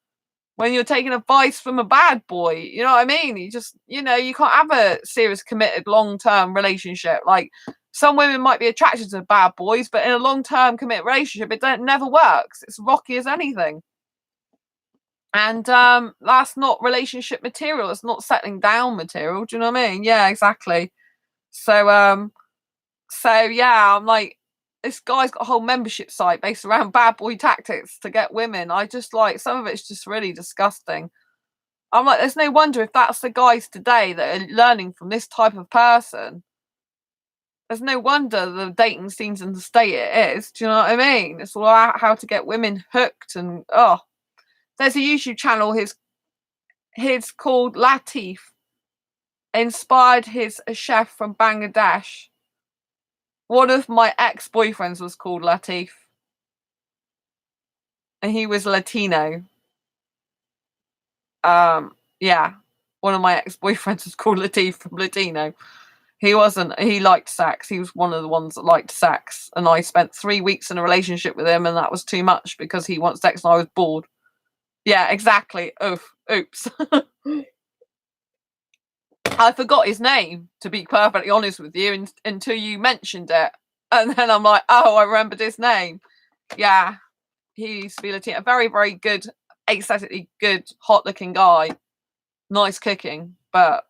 Speaker 1: when you're taking advice from a bad boy. You know what I mean? You just, you can't have a serious, committed, long-term relationship. Like, some women might be attracted to bad boys, but in a long-term committed relationship, it never works. It's rocky as anything. And that's not relationship material. It's not settling down material. Do you know what I mean? Yeah, exactly. So yeah, I'm like, this guy's got a whole membership site based around bad boy tactics to get women. I just like, some of it's just really disgusting. I'm like, there's no wonder if that's the guys today that are learning from this type of person. There's no wonder the dating scene's in the state it is. Do you know what I mean? It's all about how to get women hooked. And there's a YouTube channel, his called Latif, inspired his chef from Bangladesh. One of my ex-boyfriends was called Latif. And he was Latino. Yeah. One of my ex-boyfriends was called Latif from Latino. He wasn't, he liked sex. He was one of the ones that liked sex. And I spent 3 weeks in a relationship with him, and that was too much because he wants sex and I was bored. Yeah, exactly. Oops. I forgot his name, to be perfectly honest with you, until you mentioned it. And then I'm like, oh, I remembered his name. Yeah. He used to be Latino. A very, very good, aesthetically good, hot-looking guy. Nice cooking, but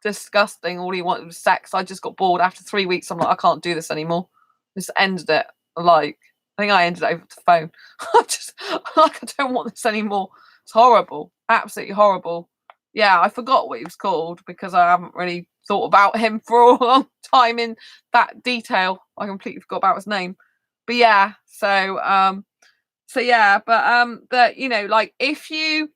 Speaker 1: disgusting. All he wanted was sex. I just got bored after 3 weeks. I'm like, I can't do this anymore. Just ended it. Like, I think I ended it over the phone. I just like, I don't want this anymore. It's horrible. Absolutely horrible. Yeah, I forgot what he was called because I haven't really thought about him for a long time in that detail. I completely forgot about his name. But yeah, so yeah, but you know, like if you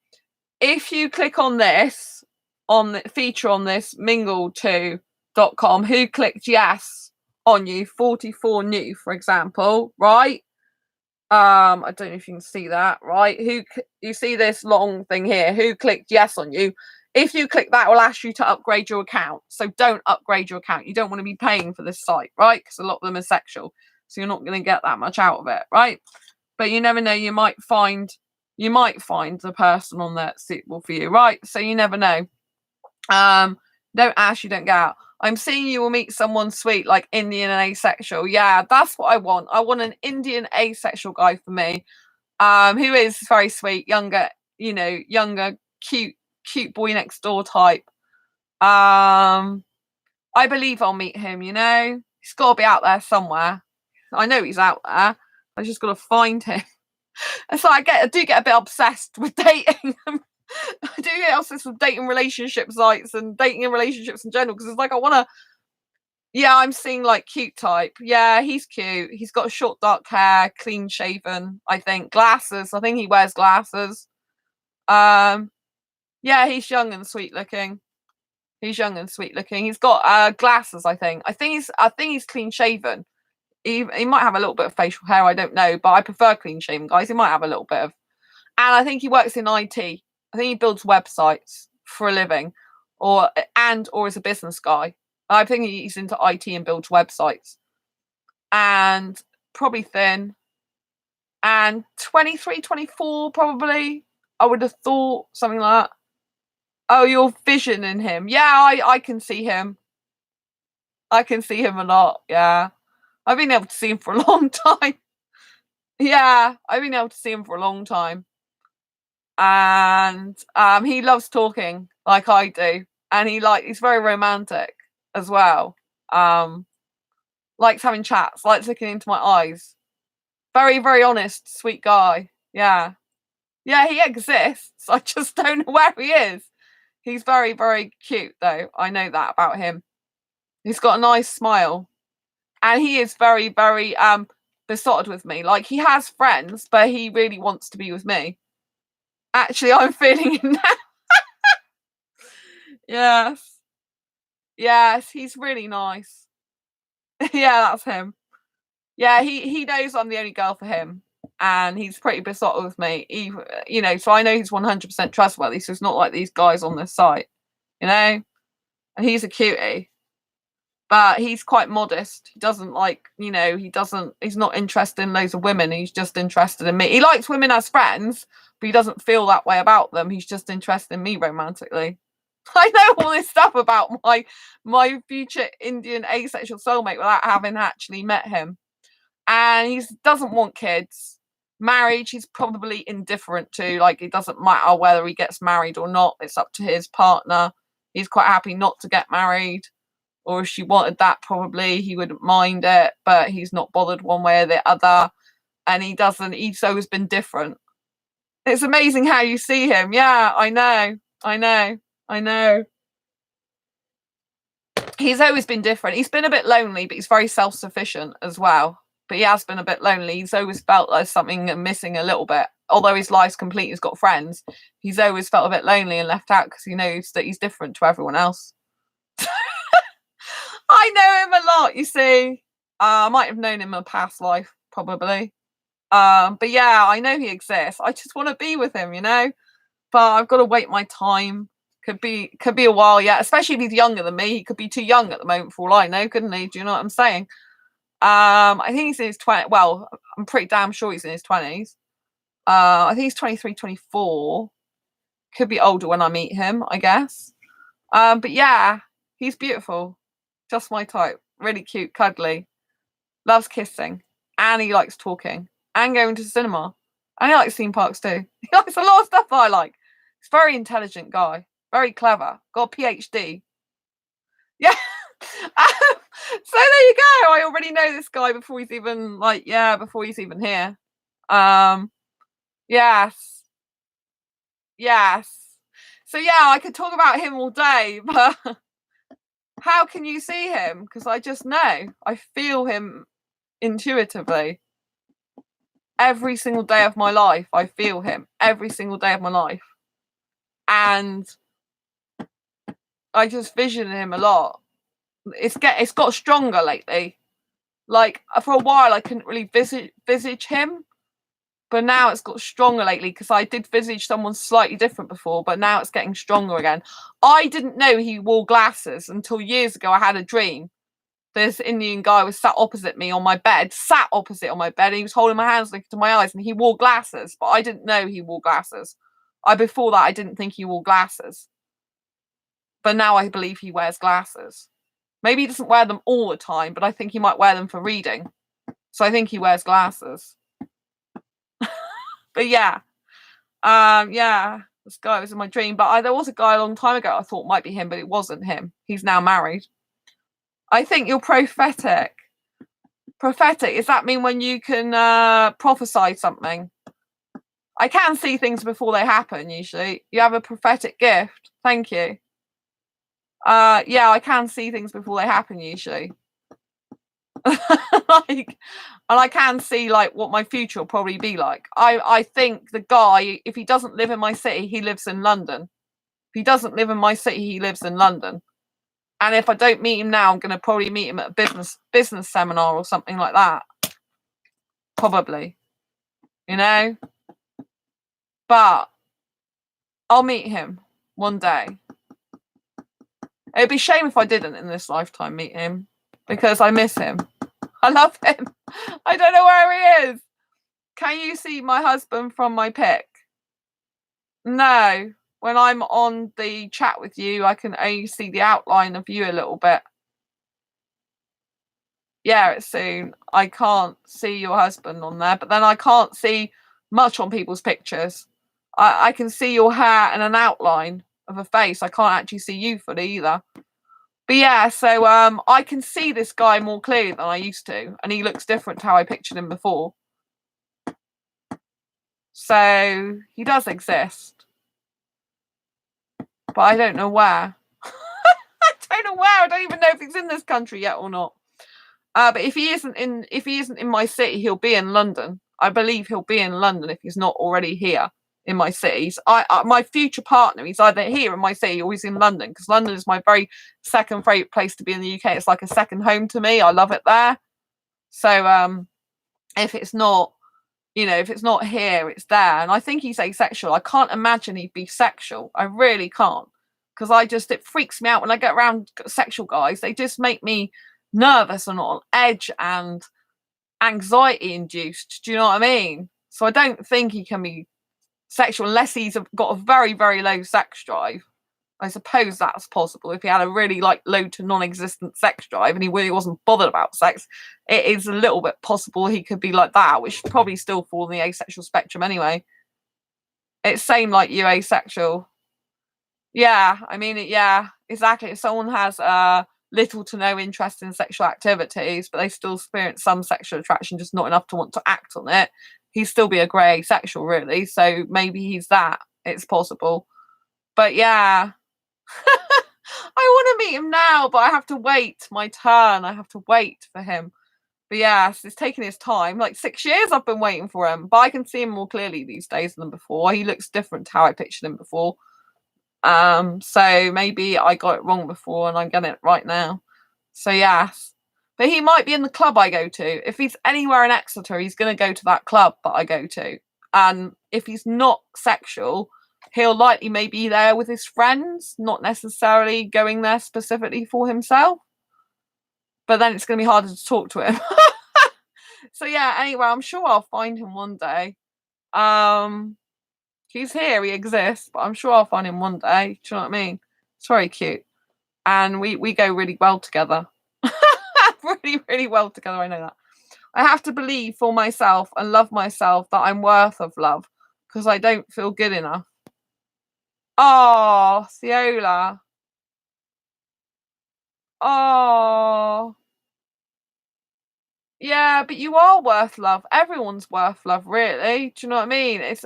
Speaker 1: click on this, on the feature on this mingle2.com, who clicked yes on you, 44 new, for example, right? I don't know if you can see that, right? You see this long thing here, who clicked yes on you? If you click that, it will ask you to upgrade your account. So don't upgrade your account. You don't want to be paying for this site, right? Because a lot of them are sexual. So you're not going to get that much out of it, right? But you never know, you might find the person on there suitable for you, right? So you never know. Don't ask, you don't get out. I'm seeing you will meet someone sweet, like Indian and asexual. Yeah, that's what I want. I want an Indian asexual guy for me, who is very sweet, younger, cute boy next door type. I believe I'll meet him. He's got to be out there somewhere. I know he's out there. I just got to find him. And so I do get a bit obsessed with dating. I do get obsessed with dating relationship sites and dating in relationships in general, because it's like I want to. Yeah, I'm seeing like cute type. Yeah, he's cute. He's got short dark hair, clean shaven. I think glasses. I think he wears glasses. Yeah, he's young and sweet looking. He's got glasses. I think he's clean shaven. He might have a little bit of facial hair. I don't know, but I prefer clean shaven guys. He might have a little bit of, and I think he works in IT. I think he builds websites for a living, or as a business guy. I think he's into IT and builds websites. And probably thin. And 23, 24 probably. I would have thought something like that. Oh, your vision in him. Yeah, I can see him. I can see him a lot. Yeah. I've been able to see him for a long time. Yeah, I've been able to see him for a long time. And he loves talking like I do. And he's very romantic as well. Likes having chats, likes looking into my eyes. Very, very honest, sweet guy. Yeah. Yeah, he exists. I just don't know where he is. He's very, very cute, though. I know that about him. He's got a nice smile. And he is very, very besotted with me. Like, he has friends, but he really wants to be with me. Actually, I'm feeling it now. Yes. Yes, he's really nice. Yeah, that's him. Yeah, he knows I'm the only girl for him. And he's pretty besotted with me. So I know he's 100% trustworthy. So it's not like these guys on this site, And he's a cutie. But he's quite modest. He doesn't he's not interested in loads of women. He's just interested in me. He likes women as friends, but he doesn't feel that way about them. He's just interested in me romantically. I know all this stuff about my future Indian asexual soulmate without having actually met him. And he doesn't want kids. Marriage, he's probably indifferent to. Like, it doesn't matter whether he gets married or not. It's up to his partner. He's quite happy not to get married. Or if she wanted that, probably he wouldn't mind it. But he's not bothered one way or the other. And he's always been different. It's amazing how you see him. Yeah, I know. He's always been different. He's been a bit lonely, but he's very self-sufficient as well. But he has been a bit lonely. He's always felt like something missing a little bit although his life's complete, he's got friends, he's always felt a bit lonely and left out because he knows that he's different to everyone else. I know him a lot, you see. I might have known him in a past life, probably. But yeah, I know he exists. I just want to be with him, but I've got to wait my time. Could be a while yet, especially if he's younger than me. He could be too young at the moment for all I know, couldn't he? Do you know what I'm saying? I think he's in his 20s. Well, I'm pretty damn sure he's in his 20s. I think he's 23, 24. Could be older when I meet him, I guess. But yeah, he's beautiful. Just my type. Really cute, cuddly. Loves kissing. And he likes talking. And going to the cinema. And he likes theme parks too. He likes a lot of stuff that I like. He's a very intelligent guy. Very clever. Got a PhD. Yeah. So there you go. I already know this guy before he's even before he's even here. Yes. So yeah, I could talk about him all day, but how can you see him? Because I just know. I feel him intuitively. Every single day of my life, I feel him. Every single day of my life. And I just vision him a lot. It's got stronger lately. Like, for a while, I couldn't really visage him. But now it's got stronger lately because I did visage someone slightly different before, but now it's getting stronger again. I didn't know he wore glasses until years ago. I had a dream. This Indian guy was sat opposite me on my bed, and he was holding my hands, looking to my eyes, and he wore glasses, but I didn't know he wore glasses. Before that, I didn't think he wore glasses. But now I believe he wears glasses. Maybe he doesn't wear them all the time, but I think he might wear them for reading. So I think he wears glasses. But yeah. This guy was in my dream. But there was a guy a long time ago I thought might be him, but it wasn't him. He's now married. I think you're prophetic. Prophetic, does that mean when you can prophesy something? I can see things before they happen, usually. You have a prophetic gift. Thank you. Yeah, I can see things before they happen, usually. And I can see like what my future will probably be like. I think the guy, if he doesn't live in my city, he lives in London. If he doesn't live in my city, he lives in London. And if I don't meet him now, I'm going to probably meet him at a business seminar or something like that. Probably. But I'll meet him one day. It'd be a shame if I didn't in this lifetime meet him, because I miss him. I love him. I don't know where he is. Can you see my husband from my pic? No. When I'm on the chat with you, I can only see the outline of you a little bit. Yeah, it's soon. I can't see your husband on there, but then I can't see much on people's pictures. I can see your hair and an outline of a face. I can't actually see you fully either. But yeah, so I can see this guy more clearly than I used to, and he looks different to how I pictured him before. So he does exist, but I don't know where. I don't know where. I don't even know if he's in this country yet or not. But if he isn't in my city, he'll be in London. I believe he'll be in London if he's not already here in my cities. My future partner, he's either here in my city or he's in London, because London is my very second favourite place to be in the UK. It's like a second home to me. I love it there. So if it's not, if it's not here, it's there. And I think he's asexual. I can't imagine he'd be sexual. I really can't, because it freaks me out when I get around sexual guys. They just make me nervous and on edge and anxiety induced. Do you know what I mean? So I don't think he can be sexual unless he's got a very, very low sex drive. I suppose that's possible. If he had a really low to non-existent sex drive and he really wasn't bothered about sex, it is a little bit possible he could be like that, which probably still fall in the asexual spectrum anyway. It's same like you, asexual. Yeah, I mean, yeah, exactly. If someone has little to no interest in sexual activities, but they still experience some sexual attraction, just not enough to want to act on it, he'd still be a grey asexual, really. So maybe he's that. It's possible. But yeah, I want to meet him now, but I have to wait my turn. I have to wait for him But yes, it's taking his time. Like 6 years I've been waiting for him, but I can see him more clearly these days than before. He looks different to how I pictured him before. So maybe I got it wrong before and I'm getting it right now. So yes. But he might be in the club I go to. If he's anywhere in Exeter, he's going to go to that club that I go to. And if he's not sexual, he'll likely maybe be there with his friends, not necessarily going there specifically for himself. But then it's going to be harder to talk to him. So yeah, anyway, I'm sure I'll find him one day. He's here, he exists, but I'm sure I'll find him one day. Do you know what I mean? It's very cute. And we go really well together. Really, really well together, I know that. I have to believe for myself and love myself that I'm worth of love, because I don't feel good enough. Oh, Ciola. Oh. Yeah, but you are worth love. Everyone's worth love, really. Do you know what I mean? It's,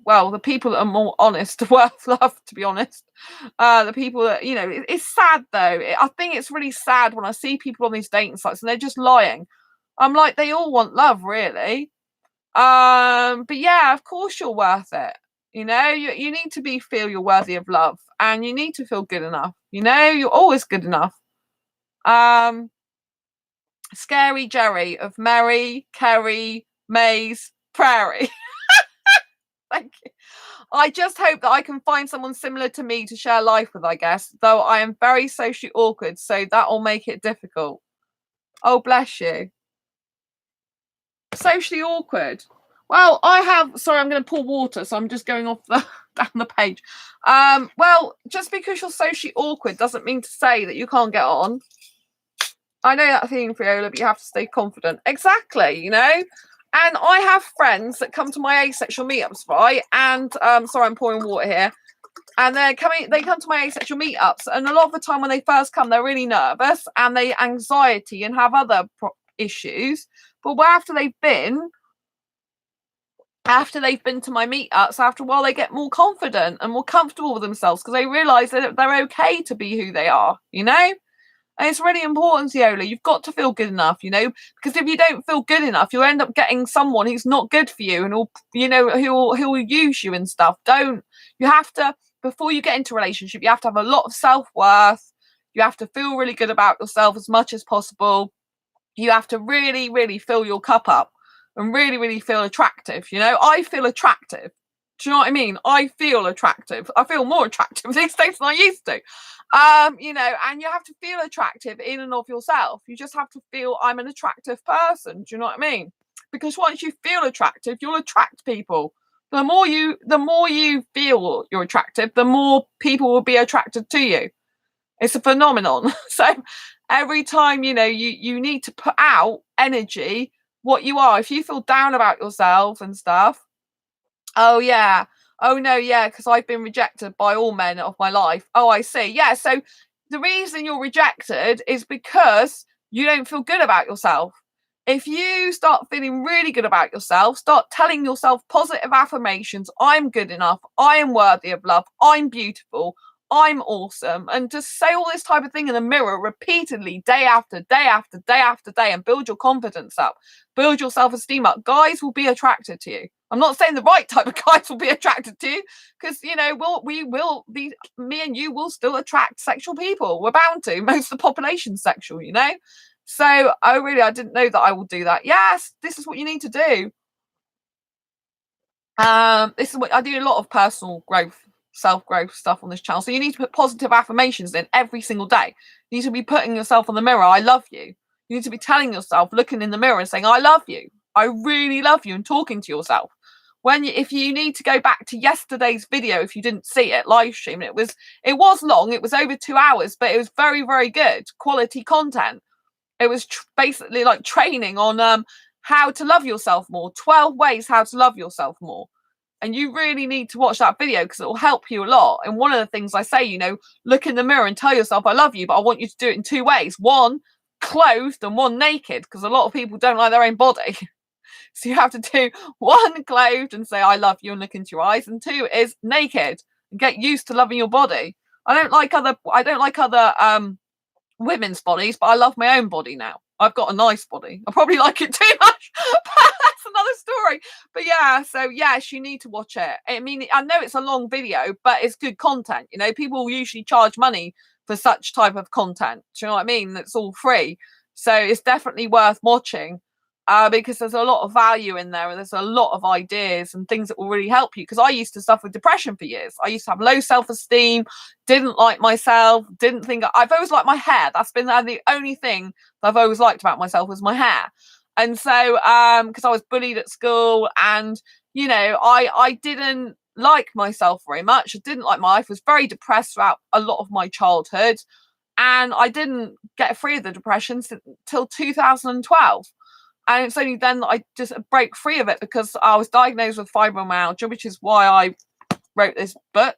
Speaker 1: well, the people that are more honest are worth love, to be honest. The people that, it's sad though. I think it's really sad when I see people on these dating sites and they're just lying. I'm like, they all want love, really. But yeah, of course you're worth it. You need to feel you're worthy of love, and you need to feel good enough. You're always good enough. Scary Jerry of Mary, Kerry, Mays, Prairie. Thank you. I just hope that I can find someone similar to me to share life with, I guess, though I am very socially awkward, so that will make it difficult. Oh, bless you. Socially awkward. Well, sorry, I'm going to pour water, so I'm just going off down the page. Well, just because you're socially awkward doesn't mean to say that you can't get on. I know that feeling, Friola, but you have to stay confident. Exactly, And I have friends that come to my asexual meetups, right? And sorry, I'm pouring water here. And they come to my asexual meetups, and a lot of the time when they first come, they're really nervous and they anxiety and have other issues. But after they've been to my meetups, after a while they get more confident and more comfortable with themselves because they realise that they're okay to be who they are, And it's really important, Ciola. You've got to feel good enough, because if you don't feel good enough, you'll end up getting someone who's not good for you and who'll use you and stuff. You have to, before you get into a relationship, you have to have a lot of self-worth. You have to feel really good about yourself as much as possible. You have to really, really fill your cup up and really, really feel attractive. I feel attractive. Do you know what I mean? I feel attractive. I feel more attractive these days than I used to. And you have to feel attractive in and of yourself. You just have to feel I'm an attractive person. Do you know what I mean? Because once you feel attractive, you'll attract people. The more you feel you're attractive, the more people will be attracted to you. It's a phenomenon. So every time, you need to put out energy, what you are. If you feel down about yourself and stuff, oh yeah. Oh no, yeah, because I've been rejected by all men of my life. Oh, I see. Yeah, so the reason you're rejected is because you don't feel good about yourself. If you start feeling really good about yourself, start telling yourself positive affirmations, I'm good enough, I am worthy of love, I'm beautiful, I'm awesome, and just say all this type of thing in the mirror repeatedly, day after day after day after day, and build your confidence up, build your self-esteem up. Guys will be attracted to you. I'm not saying the right type of guys will be attracted to you, because me and you will still attract sexual people. We're bound to. Most of the population's sexual, So I didn't know that I will do that. Yes, this is what you need to do. This is what I do. A lot of personal growth, self-growth stuff on this channel. So you need to put positive affirmations in every single day. You need to be putting yourself on the mirror, I love you. You need to be telling yourself, looking in the mirror and saying, I love you. I really love you, and talking to yourself. If you need to go back to yesterday's video, if you didn't see it live stream, it was long, it was over 2 hours, but it was very, very good quality content. It was basically like training on how to love yourself more, 12 ways how to love yourself more. And you really need to watch that video because it will help you a lot. And one of the things I say, look in the mirror and tell yourself I love you, but I want you to do it in 2 ways. One, clothed, and one, naked, because a lot of people don't like their own body. So you have to do 1, clothed, and say I love you and look into your eyes, and 2 is naked and get used to loving your body. I don't like other women's bodies, but I love my own body now. I've got a nice body. I probably like it too much. But that's another story. But yeah, so yes, you need to watch it. I mean, I know it's a long video, but it's good content. You know, people usually charge money for such type of content. Do you know what I mean? It's all free. So it's definitely worth watching. Because there's a lot of value in there, and there's a lot of ideas and things that will really help you. Because I used to suffer with depression for years. I used to have low self-esteem, didn't like myself, didn't think I've always liked my hair. That's been the only thing that I've always liked about myself was my hair. And so, because I was bullied at school, and you know, I didn't like myself very much. I didn't like my life. I was very depressed throughout a lot of my childhood, and I didn't get free of the depression until 2012. And it's only then that I just break free of it, because I was diagnosed with fibromyalgia, which is why I wrote this book.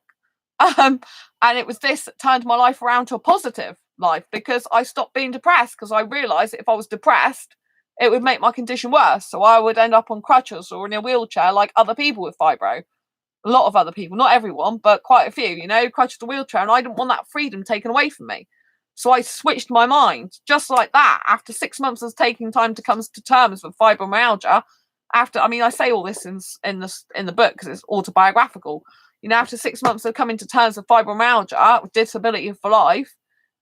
Speaker 1: And it was this that turned my life around to a positive life, because I stopped being depressed, because I realised that if I was depressed, it would make my condition worse. So I would end up on crutches or in a wheelchair like other people with fibro. A lot of other people, not everyone, but quite a few, you know, crutches or wheelchair. And I didn't want that freedom taken away from me. So I switched my mind just like that. After 6 months of taking time to come to terms with fibromyalgia, I say all this in the book because it's autobiographical. You know, after 6 months of coming to terms with fibromyalgia, with disability for life,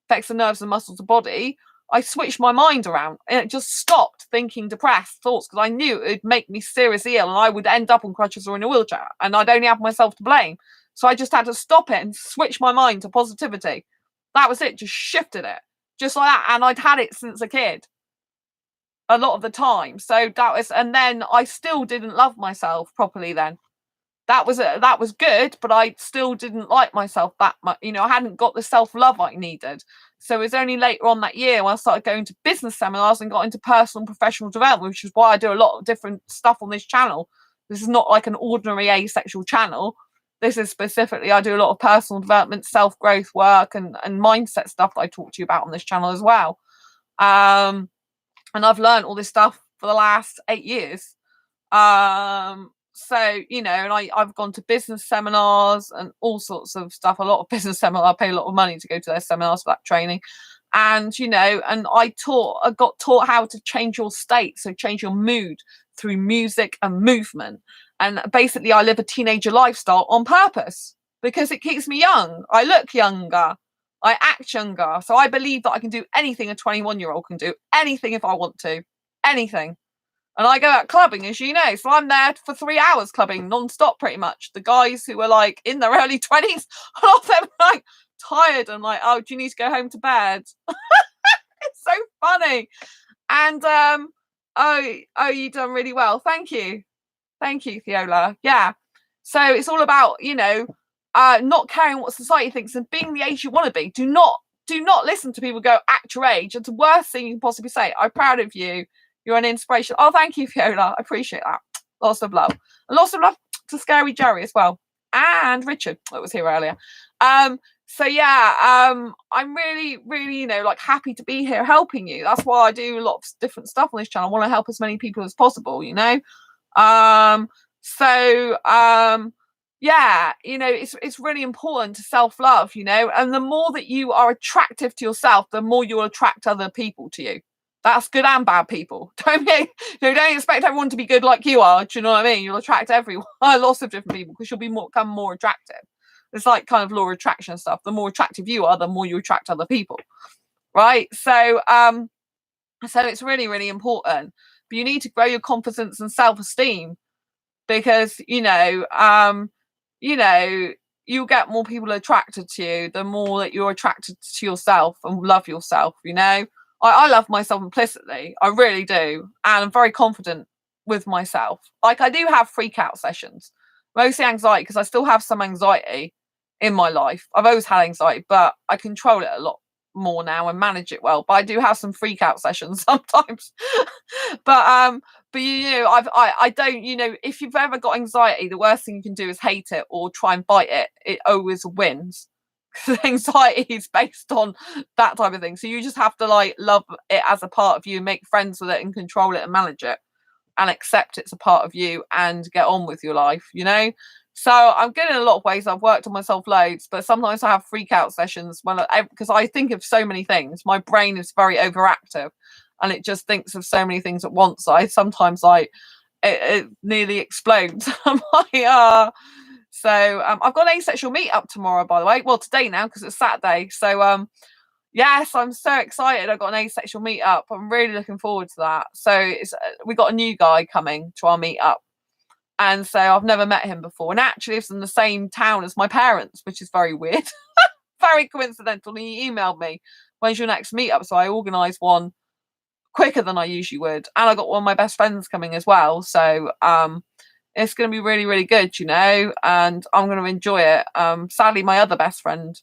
Speaker 1: affects the nerves and muscles of the body, I switched my mind around, and it just stopped thinking depressed thoughts, because I knew it would make me seriously ill and I would end up on crutches or in a wheelchair, and I'd only have myself to blame. So I just had to stop it and switch my mind to positivity. That was it, just shifted it, just like that. And I'd had it since a kid, a lot of the time. So that was, and then I still didn't love myself properly then. That was good, but I still didn't like myself that much. You know, I hadn't got the self-love I needed. So it was only later on that year when I started going to business seminars and got into personal and professional development, which is why I do a lot of different stuff on this channel. This is not like an ordinary asexual channel. This is specifically, I do a lot of personal development, self-growth work, and mindset stuff that I talk to you about on this channel as well. And I've learned all this stuff for the last 8 years. So, you know, and I've gone to business seminars and all sorts of stuff. A lot of business seminars, I pay a lot of money to go to their seminars for that training. And, you know, and I got taught how to change your state. So change your mood through music and movement. And basically I live a teenager lifestyle on purpose because it keeps me young. I look younger. I act younger. So I believe that I can do anything a 21-year-old can do. Anything if I want to. Anything. And I go out clubbing, as you know. So I'm there for 3 hours clubbing non-stop pretty much. The guys who are like in their early 20s, a lot of them are like tired and like, oh, do you need to go home to bed? It's so funny. And oh, you done really well. Thank you. Thank you, Fiola. Yeah. So it's all about, you know, not caring what society thinks and being the age you want to be. Do not listen to people go, act your age. It's the worst thing you can possibly say. I'm proud of you. You're an inspiration. Oh, thank you, Fiola. I appreciate that. Lots of love. And lots of love to Scary Jerry as well. And Richard, that was here earlier. So yeah, I'm really, really, you know, like happy to be here helping you. That's why I do a lot of different stuff on this channel. I want to help as many people as possible, you know. Yeah, you know, it's really important to self-love, you know, and the more that you are attractive to yourself, the more you'll attract other people to you. That's good and bad people. Don't expect everyone to be good like you are. Do you know what I mean? You'll attract everyone, lots of different people, because you'll become more attractive. It's like kind of law of attraction stuff. The more attractive you are, the more you attract other people, right? So it's really, really important. But you need to grow your confidence and self-esteem, because you know, you'll get more people attracted to you the more that you're attracted to yourself and love yourself. You know, I love myself implicitly. I really do, and I'm very confident with myself. Like I do have freak out sessions, mostly anxiety, because I still have some anxiety in my life. I've always had anxiety, but I control it a lot more now and manage it well. But I do have some freak out sessions sometimes. but you know, I don't, you know, if you've ever got anxiety, the worst thing you can do is hate it or try and fight it. It always wins. Anxiety is based on that type of thing. So you just have to like love it as a part of you, make friends with it and control it and manage it and accept it's a part of you and get on with your life, you know. So I'm good in a lot of ways. I've worked on myself loads, but sometimes I have freak out sessions because I think of so many things. My brain is very overactive. and it just thinks of so many things at once. I sometimes like it nearly explodes. I'm like, so I've got an asexual meetup tomorrow, by the way. Well, today now because it's Saturday. So yes, I'm so excited. I got an asexual meetup. I'm really looking forward to that. So we got a new guy coming to our meetup, and so I've never met him before. And actually, lives in the same town as my parents, which is very weird, very coincidental. And he emailed me, "When's your next meetup?" So I organised one quicker than I usually would, and I got one of my best friends coming as well. So it's going to be really, really good, and I'm going to enjoy it. Sadly, my other best friend,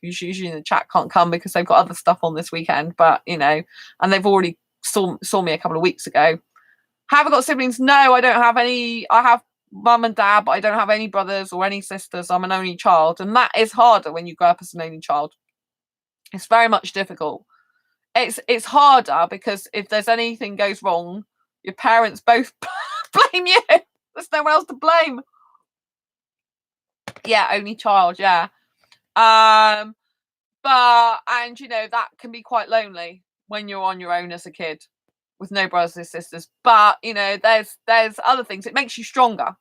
Speaker 1: who's usually in the chat, can't come because they've got other stuff on this weekend. But and they've already saw me a couple of weeks ago. Have I got siblings? No, I don't have any. I have mum and dad, but I don't have any brothers or any sisters. I'm an only child, and that is harder when you grow up as an only child. It's very much difficult. It's harder because if there's anything goes wrong, your parents both blame you. There's no one else to blame. Yeah, only child, yeah. But and that can be quite lonely when you're on your own as a kid with no brothers and sisters. But there's other things. It makes you stronger.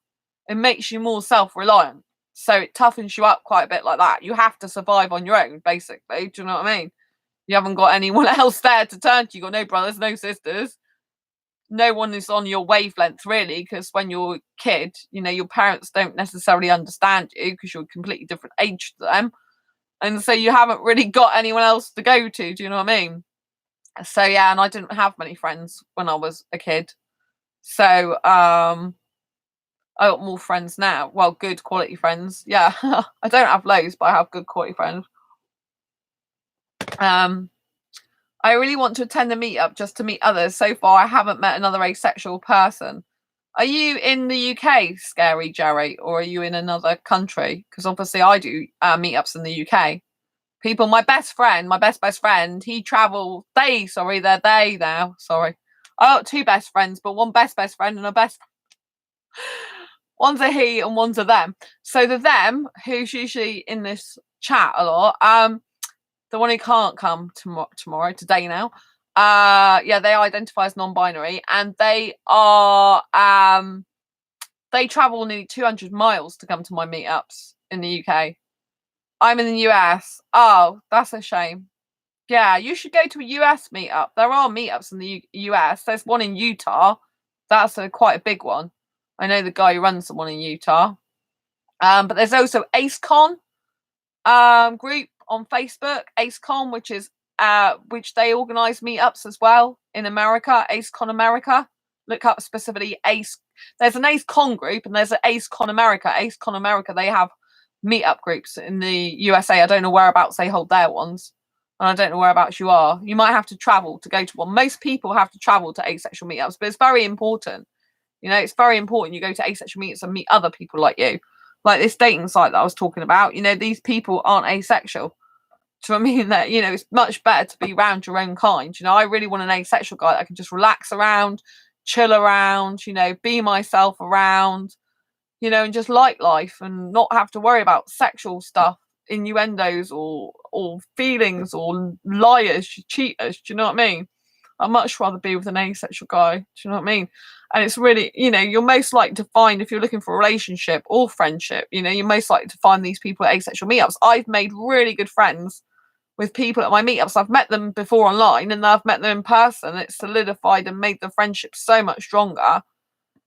Speaker 1: It makes you more self-reliant. So it toughens you up quite a bit like that. You have to survive on your own, basically. Do you know what I mean? You haven't got anyone else there to turn to. You've got no brothers, no sisters. No one is on your wavelength, really, because when you're a kid, your parents don't necessarily understand you because you're a completely different age to them. And so you haven't really got anyone else to go to. Do you know what I mean? So, yeah, and I didn't have many friends when I was a kid. So, I got more friends now. Well, good quality friends. Yeah, I don't have loads, but I have good quality friends. I really want to attend the meetup just to meet others. So far, I haven't met another asexual person. Are you in the UK, Scary Jerry, or are you in another country? Because obviously I do meetups in the UK. People, my best friend, he travels. They're they now. Sorry. I got two best friends, but one best friend and a best. One's a he and one's a them. So the them, who's usually in this chat a lot, the one who can't come tomorrow, today now, they identify as non-binary, and they are they travel nearly 200 miles to come to my meetups in the UK. I'm in the US. Oh, that's a shame. Yeah, you should go to a US meetup. There are meetups in the US. There's one in Utah. That's quite a big one. I know the guy who runs the one in Utah. But there's also AceCon group on Facebook, AceCon, which they organise meetups as well in America, AceCon America. Look up specifically Ace. There's an AceCon group and there's an AceCon America. AceCon America, they have meetup groups in the USA. I don't know whereabouts they hold their ones, and I don't know whereabouts you are. You might have to travel to go to one. Most people have to travel to asexual meetups, but it's very important. It's very important you go to asexual meetups and meet other people like you. Like this dating site that I was talking about, these people aren't asexual. Do you know what I mean? That, it's much better to be around your own kind. I really want an asexual guy that I can just relax around, chill around, be myself around, and just like life and not have to worry about sexual stuff, innuendos or feelings or liars, cheaters. Do you know what I mean? I'd much rather be with an asexual guy. Do you know what I mean? And it's really, you're most likely to find, if you're looking for a relationship or friendship, you're most likely to find these people at asexual meetups. I've made really good friends with people at my meetups. I've met them before online and I've met them in person. It's solidified and made the friendship so much stronger.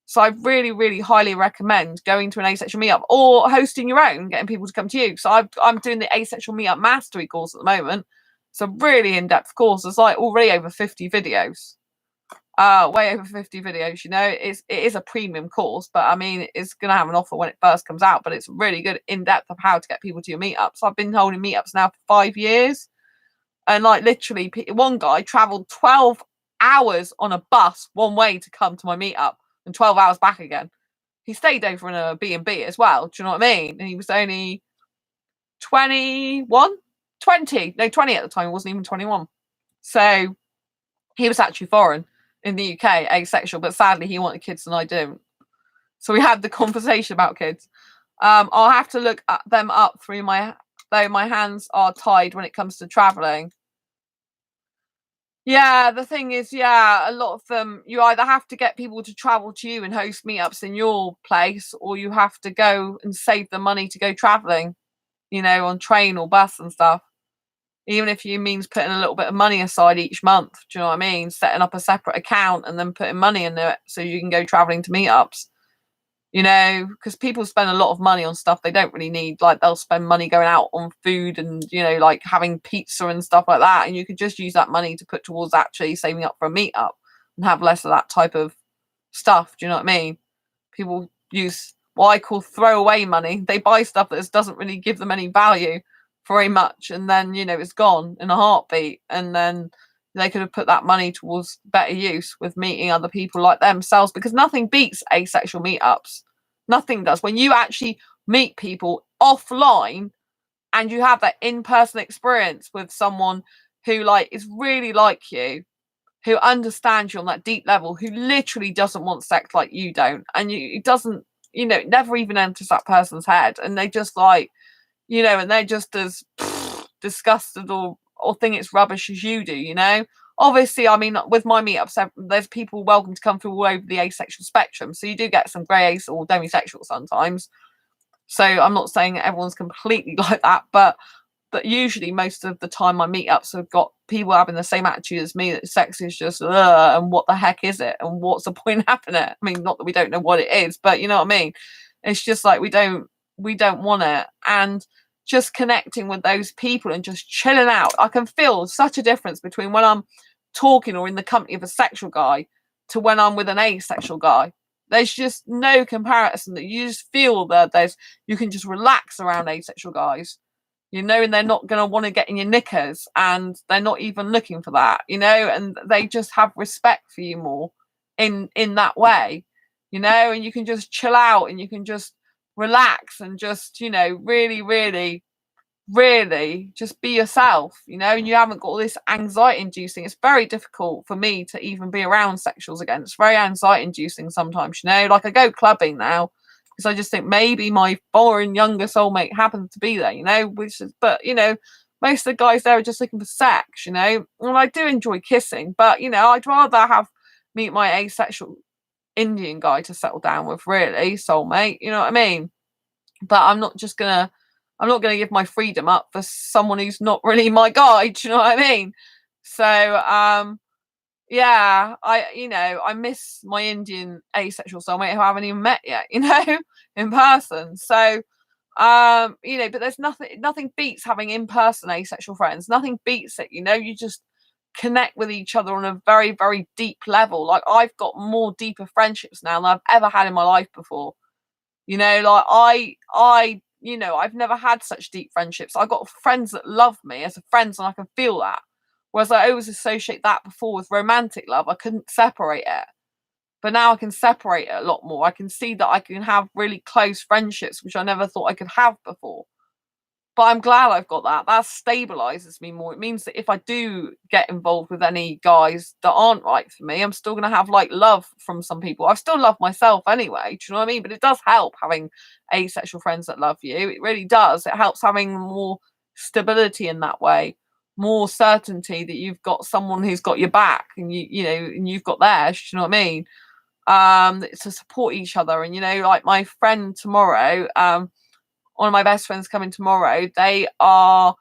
Speaker 1: So I really, really highly recommend going to an asexual meetup or hosting your own, getting people to come to you. So I'm doing the asexual meetup mastery course at the moment. It's a really in-depth course. It's like already over 50 videos. Way over 50 videos. It is a premium course, but I mean, it's going to have an offer when it first comes out, but it's really good in-depth of how to get people to your meetups. I've been holding meetups now for 5 years, and like literally one guy traveled 12 hours on a bus one way to come to my meetup and 12 hours back again. He stayed over in a B&B as well. Do you know what I mean? And he was only 20 at the time. He wasn't even 21. So he was actually foreign in the UK, asexual, but sadly he wanted kids and I don't. So we had the conversation about kids. I'll have to look at them up though my hands are tied when it comes to traveling. Yeah, the thing is, yeah, a lot of them, you either have to get people to travel to you and host meetups in your place, or you have to go and save the money to go traveling, on train or bus and stuff. Even if you means putting a little bit of money aside each month, do you know what I mean? Setting up a separate account and then putting money in it so you can go traveling to meetups. Because people spend a lot of money on stuff they don't really need. Like they'll spend money going out on food and, like having pizza and stuff like that. And you could just use that money to put towards actually saving up for a meetup and have less of that type of stuff. Do you know what I mean? People use what I call throwaway money. They buy stuff that doesn't really give them any value very much. And then, it's gone in a heartbeat. And then they could have put that money towards better use with meeting other people like themselves, because nothing beats asexual meetups. Nothing does. When you actually meet people offline and you have that in-person experience with someone who is really like you, who understands you on that deep level, who literally doesn't want sex like you don't, and it doesn't, it never even enters that person's head, and they just and they're just as disgusted or think it's rubbish as you do, Obviously, I mean, with my meetups, there's people welcome to come through all over the asexual spectrum, so you do get some grey ace or demisexual sometimes. So I'm not saying everyone's completely like that, but usually most of the time my meetups have got people having the same attitude as me, that sex is just and what the heck is it, and what's the point in having it? I mean, not that we don't know what it is, but you know what I mean. It's just like we don't want it. And just connecting with those people and just chilling out, I can feel such a difference between when I'm talking or in the company of a sexual guy to when I'm with an asexual guy. There's just no comparison. That you just feel that you can just relax around asexual guys, and they're not going to want to get in your knickers, and they're not even looking for that, and they just have respect for you more in that way, and you can just chill out and you can just relax and just, really, really, really just be yourself, and you haven't got all this anxiety inducing. It's very difficult for me to even be around sexuals again. It's very anxiety inducing sometimes, like I go clubbing now because I just think maybe my foreign younger soulmate happens to be there, but most of the guys there are just looking for sex, and I do enjoy kissing, but I'd rather meet my asexual Indian guy to settle down with, really, soulmate, you know what I mean? But I'm not gonna give my freedom up for someone who's not really my guy, do you know what I mean? So yeah, I miss my Indian asexual soulmate who I haven't even met yet, in person. So but there's nothing beats having in-person asexual friends. Nothing beats it, you just connect with each other on a very, very deep level. Like I've got more deeper friendships now than I've ever had in my life before. I've never had such deep friendships. I've got friends that love me as a friend, and I can feel that. Whereas I always associate that before with romantic love. I couldn't separate it. But now I can separate it a lot more. I can see that I can have really close friendships, which I never thought I could have before. But I'm glad I've got that. That stabilizes me more. It means that if I do get involved with any guys that aren't right for me, I'm still going to have love from some people. I still love myself anyway. Do you know what I mean? But it does help having asexual friends that love you. It really does. It helps having more stability in that way, more certainty that you've got someone who's got your back, and and you've got theirs. Do you know what I mean? To support each other. And like my friend tomorrow, one of my best friends coming tomorrow, they are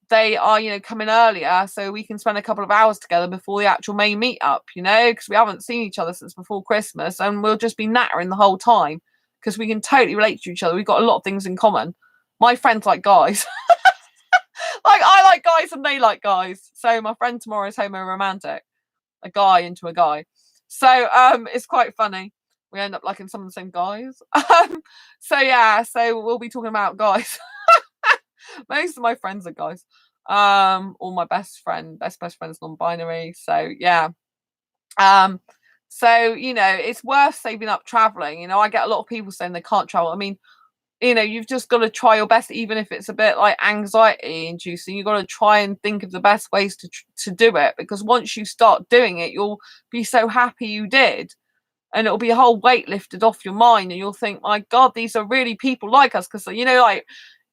Speaker 1: coming earlier so we can spend a couple of hours together before the actual main meetup, because we haven't seen each other since before Christmas, and we'll just be nattering the whole time because we can totally relate to each other. We've got a lot of things in common. My friends like guys. Like I like guys and they like guys, so my friend tomorrow is homo romantic, a guy into a guy. So it's quite funny. We end up liking some of the same guys. So yeah, so we'll be talking about guys. Most of my friends are guys. Or my best friend's non-binary. So yeah. So it's worth saving up traveling. I get a lot of people saying they can't travel. I mean, you've just got to try your best, even if it's a bit anxiety inducing. You've got to try and think of the best ways to do it, because once you start doing it, you'll be so happy you did, and it'll be a whole weight lifted off your mind, and you'll think, my God, these are really people like us. Because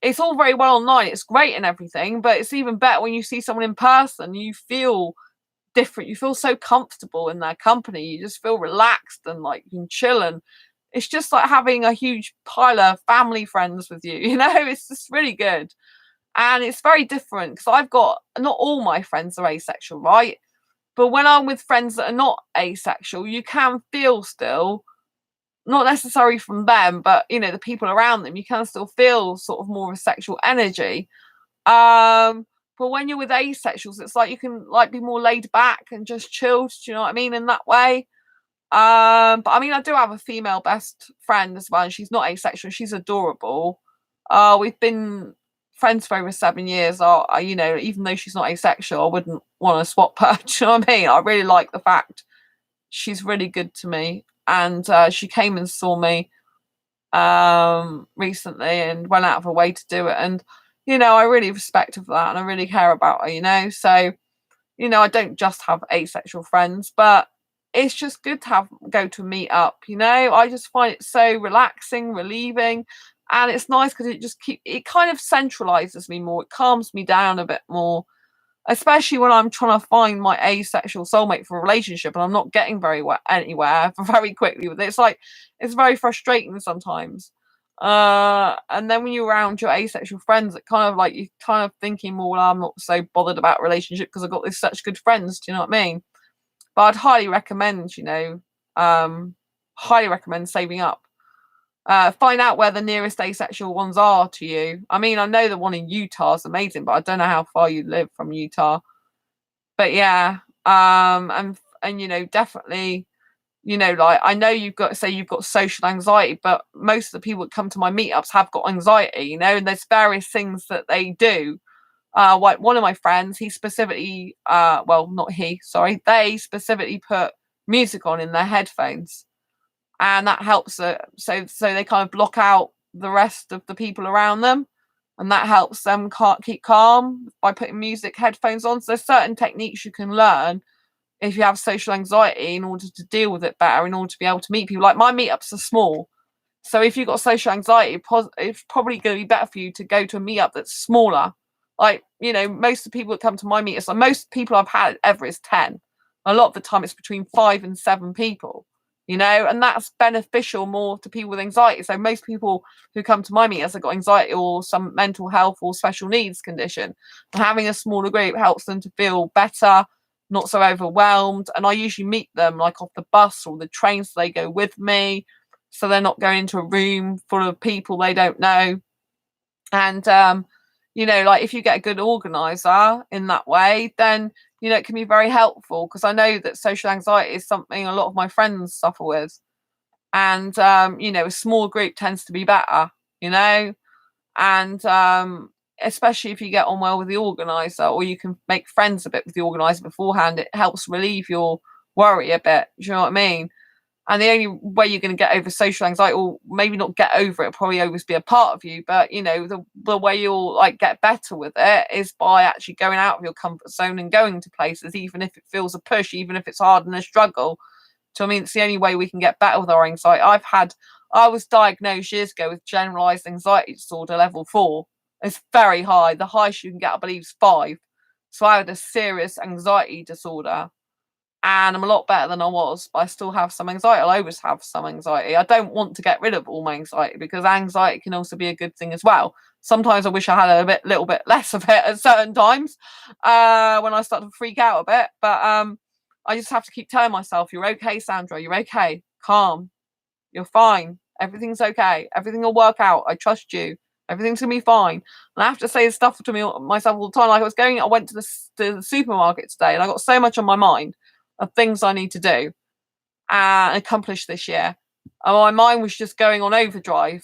Speaker 1: it's all very well online, it's great and everything, but it's even better when you see someone in person. You feel different. You feel so comfortable in their company. You just feel relaxed and like you can chill, and it's just like having a huge pile of family friends with you. It's just really good. And it's very different because I've got, not all my friends are asexual, right? But when I'm with friends that are not asexual, you can feel still, not necessarily from them, but the people around them, you can still feel sort of more of a sexual energy. But when you're with asexuals, it's like you can like be more laid back and just chilled, do you know what I mean, in that way. But I mean, I do have a female best friend as well, and she's not asexual, she's adorable. We've been friends for over 7 years. Even though she's not asexual, I wouldn't want to swap her. Do you know what I mean? I really like the fact she's really good to me, and she came and saw me recently and went out of her way to do it, and I really respect her for that, and I really care about her. So I don't just have asexual friends, but it's just good to go to a meet up. I just find it so relaxing, relieving, and it's nice because it kind of centralizes me more. It calms me down a bit more, especially when I'm trying to find my asexual soulmate for a relationship and I'm not getting anywhere very quickly with it. It's like, it's very frustrating sometimes. And then when you're around your asexual friends, it kind of like, you're kind of thinking more, well, I'm not so bothered about relationship because I've got such good friends. Do you know what I mean? But I'd highly recommend, highly recommend saving up. Find out where the nearest asexual ones are to you. I mean, I know the one in Utah is amazing, but I don't know how far you live from Utah. But yeah, and definitely, like, I know you've got social anxiety, but most of the people that come to my meetups have got anxiety, and there's various things that they do. Like one of my friends, he specifically, they specifically put music on in their headphones, and that helps. So they kind of block out the rest of the people around them, and that helps them keep calm by putting headphones on. So there's certain techniques you can learn if you have social anxiety in order to deal with it better, in order to be able to meet people. Like, my meetups are small, so if you've got social anxiety, it's probably going to be better for you to go to a meetup that's smaller. Like, most of the people that come to my meetups, like, most people I've had ever is 10. A lot of the time it's between 5 and 7 people, and that's beneficial more to people with anxiety. So most people who come to my meetups have got anxiety or some mental health or special needs condition. And having a smaller group helps them to feel better, not so overwhelmed. And I usually meet them like off the bus or the train, so they go with me, so they're not going into a room full of people they don't know. And like, if you get a good organizer in that way, then it can be very helpful, because I know that social anxiety is something a lot of my friends suffer with, and a small group tends to be better, and especially if you get on well with the organizer, or you can make friends a bit with the organizer beforehand, it helps relieve your worry a bit. Do you know what I mean? And the only way you're going to get over social anxiety, or maybe not get over it, probably always be a part of you, but the way you'll like get better with it is by actually going out of your comfort zone and going to places, even if it feels a push, even if it's hard and a struggle. So I mean, it's the only way we can get better with our anxiety. I was diagnosed years ago with generalized anxiety disorder level 4. It's very high. The highest you can get, I believe, is 5. So I had a serious anxiety disorder, and I'm a lot better than I was, but I still have some anxiety. I'll always have some anxiety. I don't want to get rid of all my anxiety, because anxiety can also be a good thing as well. Sometimes I wish I had a little bit less of it at certain times, when I start to freak out a bit. But I just have to keep telling myself, you're okay, Sandra, you're okay, calm, you're fine, everything's okay, everything will work out, I trust you, everything's gonna be fine. And I have to say this stuff to myself all the time. Like, I went to the supermarket today, and I got so much on my mind of things I need to do and accomplish this year, and my mind was just going on overdrive.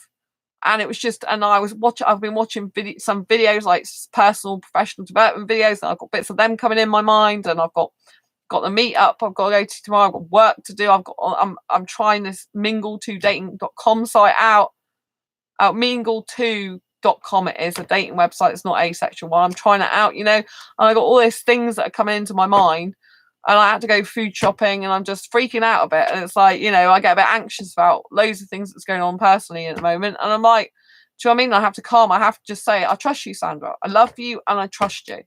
Speaker 1: And it was just, and I've been watching some videos, like personal, professional development videos, and I've got bits of them coming in my mind, and I've got the meetup I've got to go to tomorrow. I've got work to do. I'm trying this mingle2dating.com site out. Mingle2.com, it is a dating website. It's not asexual one. I'm trying it out, and I got all these things that are coming into my mind, and I had to go food shopping, and I'm just freaking out a bit. And it's like, I get a bit anxious about loads of things that's going on personally at the moment. And I'm like, do you know what I mean? I have to calm. I have to just say, I trust you, Sandra. I love you and I trust you.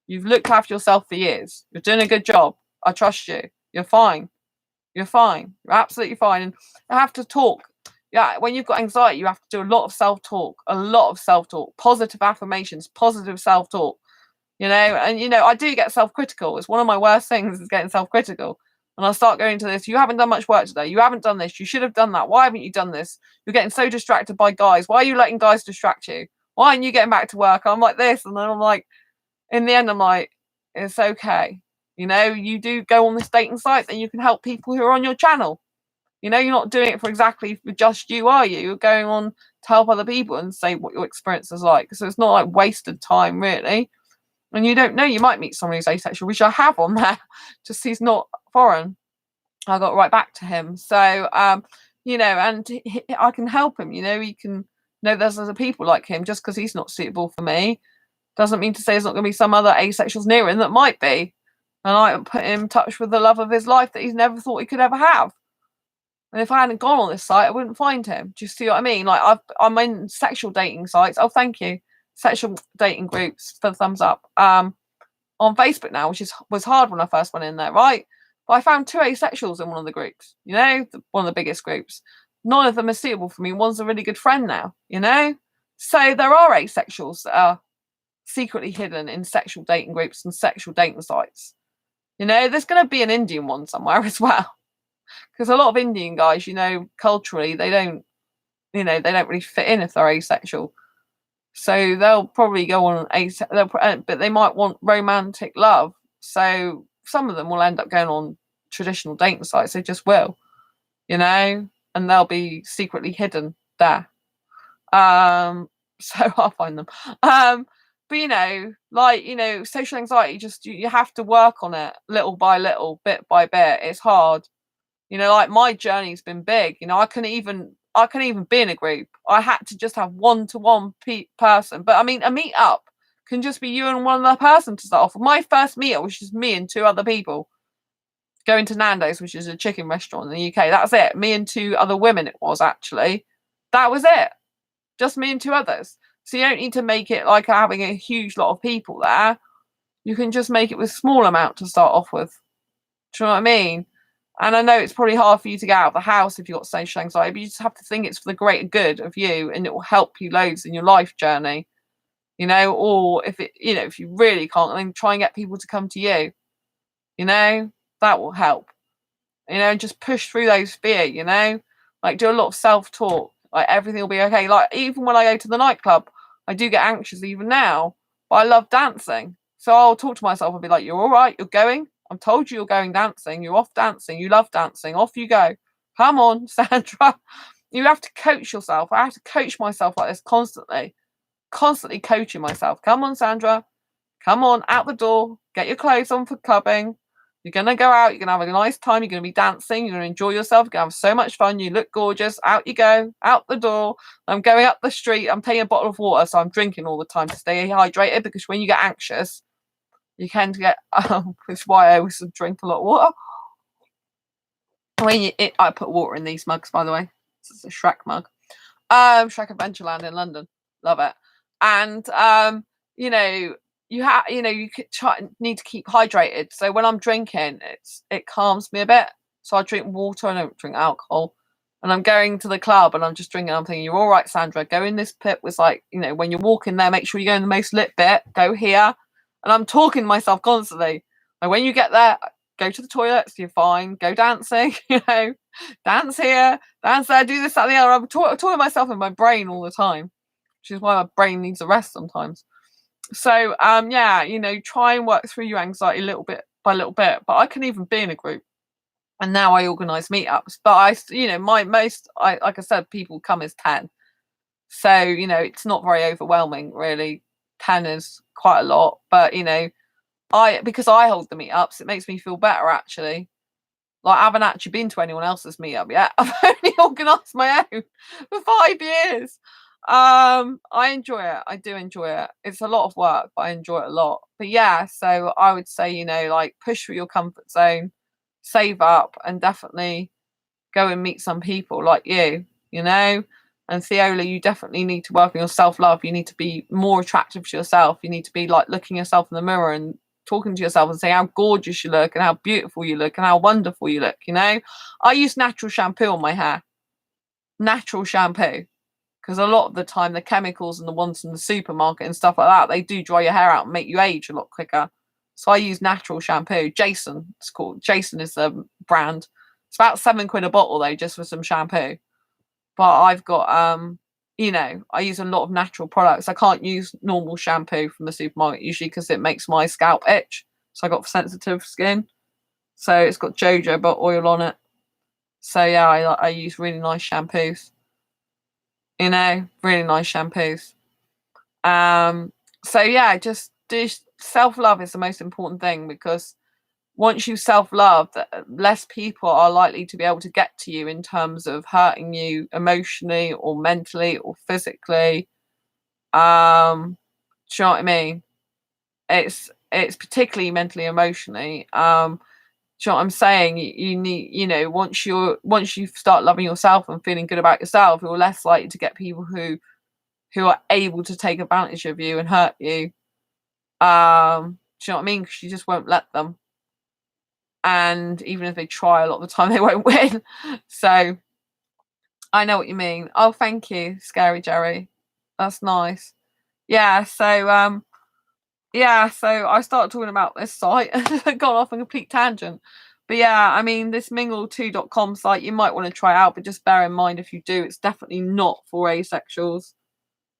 Speaker 1: You've looked after yourself for years. You're doing a good job. I trust you. You're fine. You're fine. You're absolutely fine. And I have to talk. Yeah, when you've got anxiety, you have to do a lot of self-talk, positive affirmations, positive self-talk, and I do get self-critical. It's one of my worst things is getting self-critical. And I'll start going to this, you haven't done much work today, you haven't done this, you should have done that, why haven't you done this? You're getting so distracted by guys, why are you letting guys distract you? Why aren't you getting back to work? I'm like this, and then I'm like, in the end, I'm like, it's okay. You do go on this dating site, then you can help people who are on your channel. You're not doing it for exactly for just you, are you? You're going on to help other people and say what your experience is like. So it's not like wasted time, really. And you don't know, you might meet someone who's asexual, which I have on there. Just he's not foreign. I got right back to him. So, and I can help him. He can know there's other people like him. Just because he's not suitable for me doesn't mean to say there's not going to be some other asexuals near him that might be. And I put him in touch with the love of his life that he's never thought he could ever have. And if I hadn't gone on this site, I wouldn't find him. Do you see what I mean? Like I'm in sexual dating sites. Oh, thank you. Sexual dating groups for the thumbs up. On Facebook now, which was hard when I first went in there, right? But I found 2 asexuals in one of the groups. One of the biggest groups. None of them are suitable for me. One's a really good friend now. So there are asexuals that are secretly hidden in sexual dating groups and sexual dating sites. There's going to be an Indian one somewhere as well. Because a lot of Indian guys, culturally, they don't really fit in if they're asexual. So they'll probably go on but they might want romantic love. So some of them will end up going on traditional dating sites. They just will, and they'll be secretly hidden there. So I'll find them. But social anxiety, just you have to work on it little by little, bit by bit. It's hard. Like my journey's been big. I couldn't even be in a group. I had to just have one-to-one person. But I mean, a meet up can just be you and one other person to start off with. My first meet up was just me and 2 other people going to Nando's, which is a chicken restaurant in the UK. That's it. Me and 2 other women. It was actually that was it. Just me and 2 others. So you don't need to make it like having a huge lot of people there. You can just make it with a small amount to start off with. Do you know what I mean? And I know it's probably hard for you to get out of the house if you've got social anxiety, but you just have to think it's for the greater good of you, and it will help you loads in your life journey. Or if you really can't, then try and get people to come to you. That will help. And just push through those fear, like do a lot of self-talk, like everything will be okay. Like even when I go to the nightclub, I do get anxious even now, but I love dancing. So I'll talk to myself and be like, you're all right, you're going. I've told you you're going dancing. You're off dancing. You love dancing. Off you go. Come on, Sandra. You have to coach yourself. I have to coach myself like this constantly coaching myself. Come on, Sandra. Come on, out the door. Get your clothes on for clubbing. You're going to go out. You're going to have a nice time. You're going to be dancing. You're going to enjoy yourself. You're going to have so much fun. You look gorgeous. Out you go. Out the door. I'm going up the street. I'm taking a bottle of water, so I'm drinking all the time to stay hydrated, because when you get anxious, you can get, which is why I always drink a lot of water. I put water in these mugs, by the way. This is a Shrek mug. Shrek Adventureland in London. Love it. And, you need to keep hydrated. So when I'm drinking, it calms me a bit. So I drink water. I don't drink alcohol. And I'm going to the club and I'm just drinking. I'm thinking, you're all right, Sandra. Go in this pit. Was like, when you're walking there, make sure you go in the most lit bit. Go here. And I'm talking to myself constantly. And when you get there, go to the toilets, you're fine. Go dancing, dance here, dance there, do this, that, and the other. I'm talking to myself in my brain all the time, which is why my brain needs a rest sometimes. So, try and work through your anxiety little bit by little bit. But I can even be in a group. And now I organise meetups. But like I said, people come as 10. So, it's not very overwhelming, really. 10 is quite a lot, but because I hold the meetups, it makes me feel better actually. Like I haven't actually been to anyone else's meetup yet. I've only organised my own for 5 years. I enjoy it. I do enjoy it. It's a lot of work, but I enjoy it a lot. But yeah, so I would say, push through your comfort zone, save up, and definitely go and meet some people like you, And Theola, you definitely need to work on your self-love. You need to be more attractive to yourself. You need to be like looking yourself in the mirror and talking to yourself and saying how gorgeous you look and how beautiful you look and how wonderful you look, you know. I use natural shampoo on my hair. Natural shampoo. Because a lot of the time the chemicals and the ones in the supermarket and stuff like that, they do dry your hair out and make you age a lot quicker. So I use natural shampoo. Jason, it's called. Jason is the brand. It's about £7 a bottle though, just for some shampoo. But I've got you know, I use a lot of natural products. I can't use normal shampoo from the supermarket usually because it makes my scalp itch. So I got sensitive skin. So it's got jojoba oil on it. So yeah, I use really nice shampoos. You know, really nice shampoos. So yeah, just self-love is the most important thing, because once you self-love, less people are likely to be able to get to you in terms of hurting you emotionally or mentally or physically. Do you know what I mean? It's particularly mentally, emotionally. Do you know what I'm saying? You need, you know, once you start loving yourself and feeling good about yourself, you're less likely to get people who are able to take advantage of you and hurt you. Do you know what I mean? Because you just won't let them. And even if they try, a lot of the time they won't win. So I know what you mean. Oh, thank you, Scary Jerry. That's nice. Yeah, so so I started talking about this site and gone off on a complete tangent. But yeah, I mean, this mingle2.com site, you might want to try out, but just bear in mind, if you do, it's definitely not for asexuals.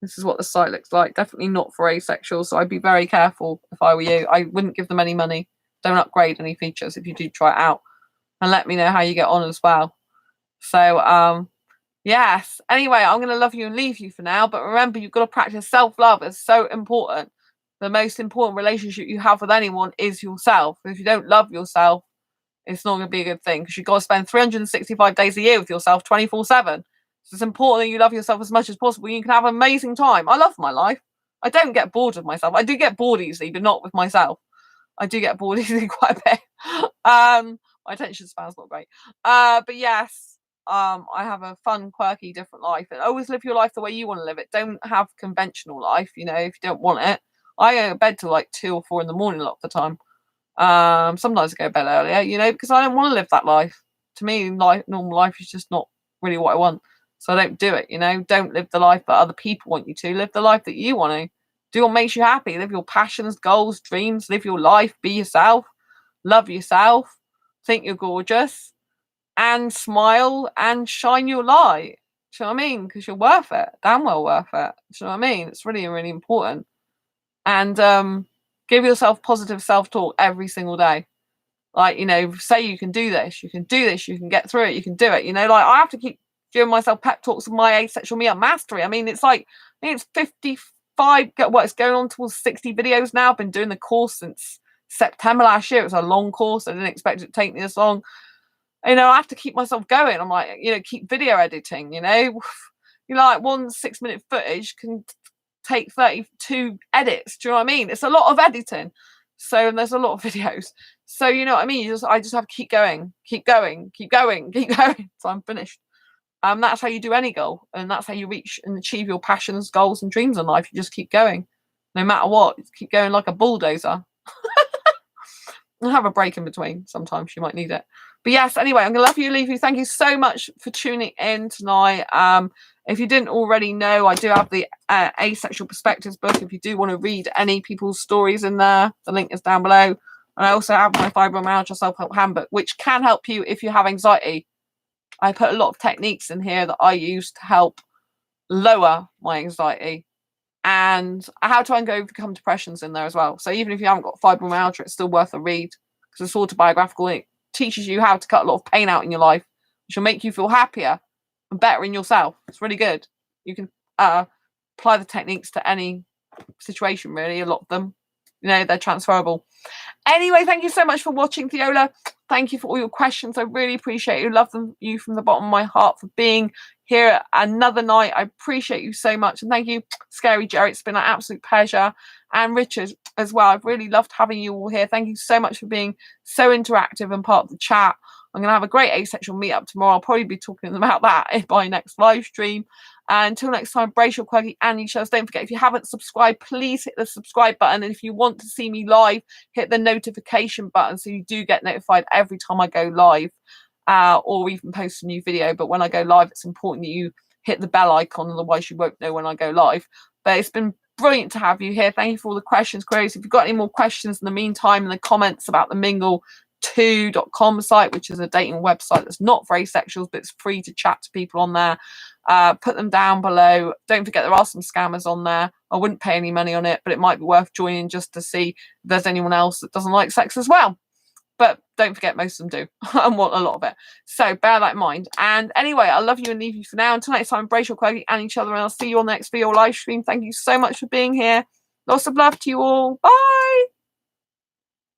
Speaker 1: This is what the site looks like. Definitely not for asexuals. So I'd be very careful if I were you. I wouldn't give them any money. Don't upgrade any features if you do try it out. And let me know how you get on as well. So, yes. Anyway, I'm going to love you and leave you for now. But remember, you've got to practice self-love. It's so important. The most important relationship you have with anyone is yourself. If you don't love yourself, it's not going to be a good thing, because you've got to spend 365 days a year with yourself 24/7. So it's important that you love yourself as much as possible. You can have an amazing time. I love my life. I don't get bored of myself. I do get bored easily, but not with myself. I do get bored easily quite a bit. My attention span's not great. But yes, I have a fun, quirky, different life. And always live your life the way you want to live it. Don't have conventional life, you know, if you don't want it. I go to bed till like 2 or 4 in the morning a lot of the time. Sometimes I go to bed earlier, you know, because I don't want to live that life. To me, normal life is just not really what I want. So I don't do it, you know. Don't live the life that other people want you to. Live the life that you want to. Do what makes you happy. Live your passions, goals, dreams. Live your life. Be yourself. Love yourself. Think you're gorgeous. And smile and shine your light. Do you know what I mean? Because you're worth it. Damn well worth it. Do you know what I mean? It's really, really important. And give yourself positive self-talk every single day. Like, you know, say you can do this. You can do this. You can get through it. You can do it. You know, like, I have to keep giving myself pep talks of my asexual me up mastery. I mean, it's like, I think it's 55, it's going on towards 60 videos now. I've been doing the course since September last year. It was a long course. I didn't expect it to take me this long. You know, I have to keep myself going. I'm like, you know, keep video editing, you know. You know, like, 1 6-minute footage can take 32 edits. Do you know what I mean? It's a lot of editing. So, and there's a lot of videos. So, you know what I mean? I just have to keep going, keep going, keep going, keep going. So I'm finished. That's how you do any goal, and that's how you reach and achieve your passions, goals, and dreams in life. You just keep going, no matter what. Just keep going like a bulldozer. I'll have a break in between. Sometimes you might need it. But yes, anyway, I'm gonna love you, leave you. Thank you so much for tuning in tonight. If you didn't already know, I do have the Asexual Perspectives book. If you do want to read any people's stories in there, the link is down below. And I also have my Fibromyalgia Self-Help Handbook, which can help you if you have anxiety. I put a lot of techniques in here that I use to help lower my anxiety, and how to overcome depressions in there as well. So even if you haven't got fibromyalgia, it's still worth a read, because it's autobiographical and it teaches you how to cut a lot of pain out in your life, which will make you feel happier and better in yourself. It's really good. You can apply the techniques to any situation, really. A lot of them, you know, they're transferable. Anyway, thank you so much for watching, Theola. Thank you for all your questions. I really appreciate you. Love you from the bottom of my heart for being here another night. I appreciate you so much. And thank you, Scary Jerry. It's been an absolute pleasure. And Richard as well. I've really loved having you all here. Thank you so much for being so interactive and part of the chat. I'm going to have a great asexual meetup tomorrow. I'll probably be talking about that in my next live stream. And until next time, brace your quirky and each other. Don't forget, if you haven't subscribed, please hit the subscribe button. And if you want to see me live, hit the notification button so you do get notified every time I go live, or even post a new video. But when I go live, it's important that you hit the bell icon, otherwise you won't know when I go live. But it's been brilliant to have you here. Thank you for all the questions, queries. If you've got any more questions in the meantime, in the comments about the mingle2.com site, which is a dating website that's not for asexuals, but it's free to chat to people on there, put them down below. Don't forget, there are some scammers on there. I wouldn't pay any money on it, but it might be worth joining just to see if there's anyone else that doesn't like sex as well. But don't forget, most of them do and want a lot of it. So bear that in mind. And anyway, I love you and leave you for now. Until next time, embrace your quirky and each other. And I'll see you on the next video or live stream. Thank you so much for being here. Lots of love to you all. Bye.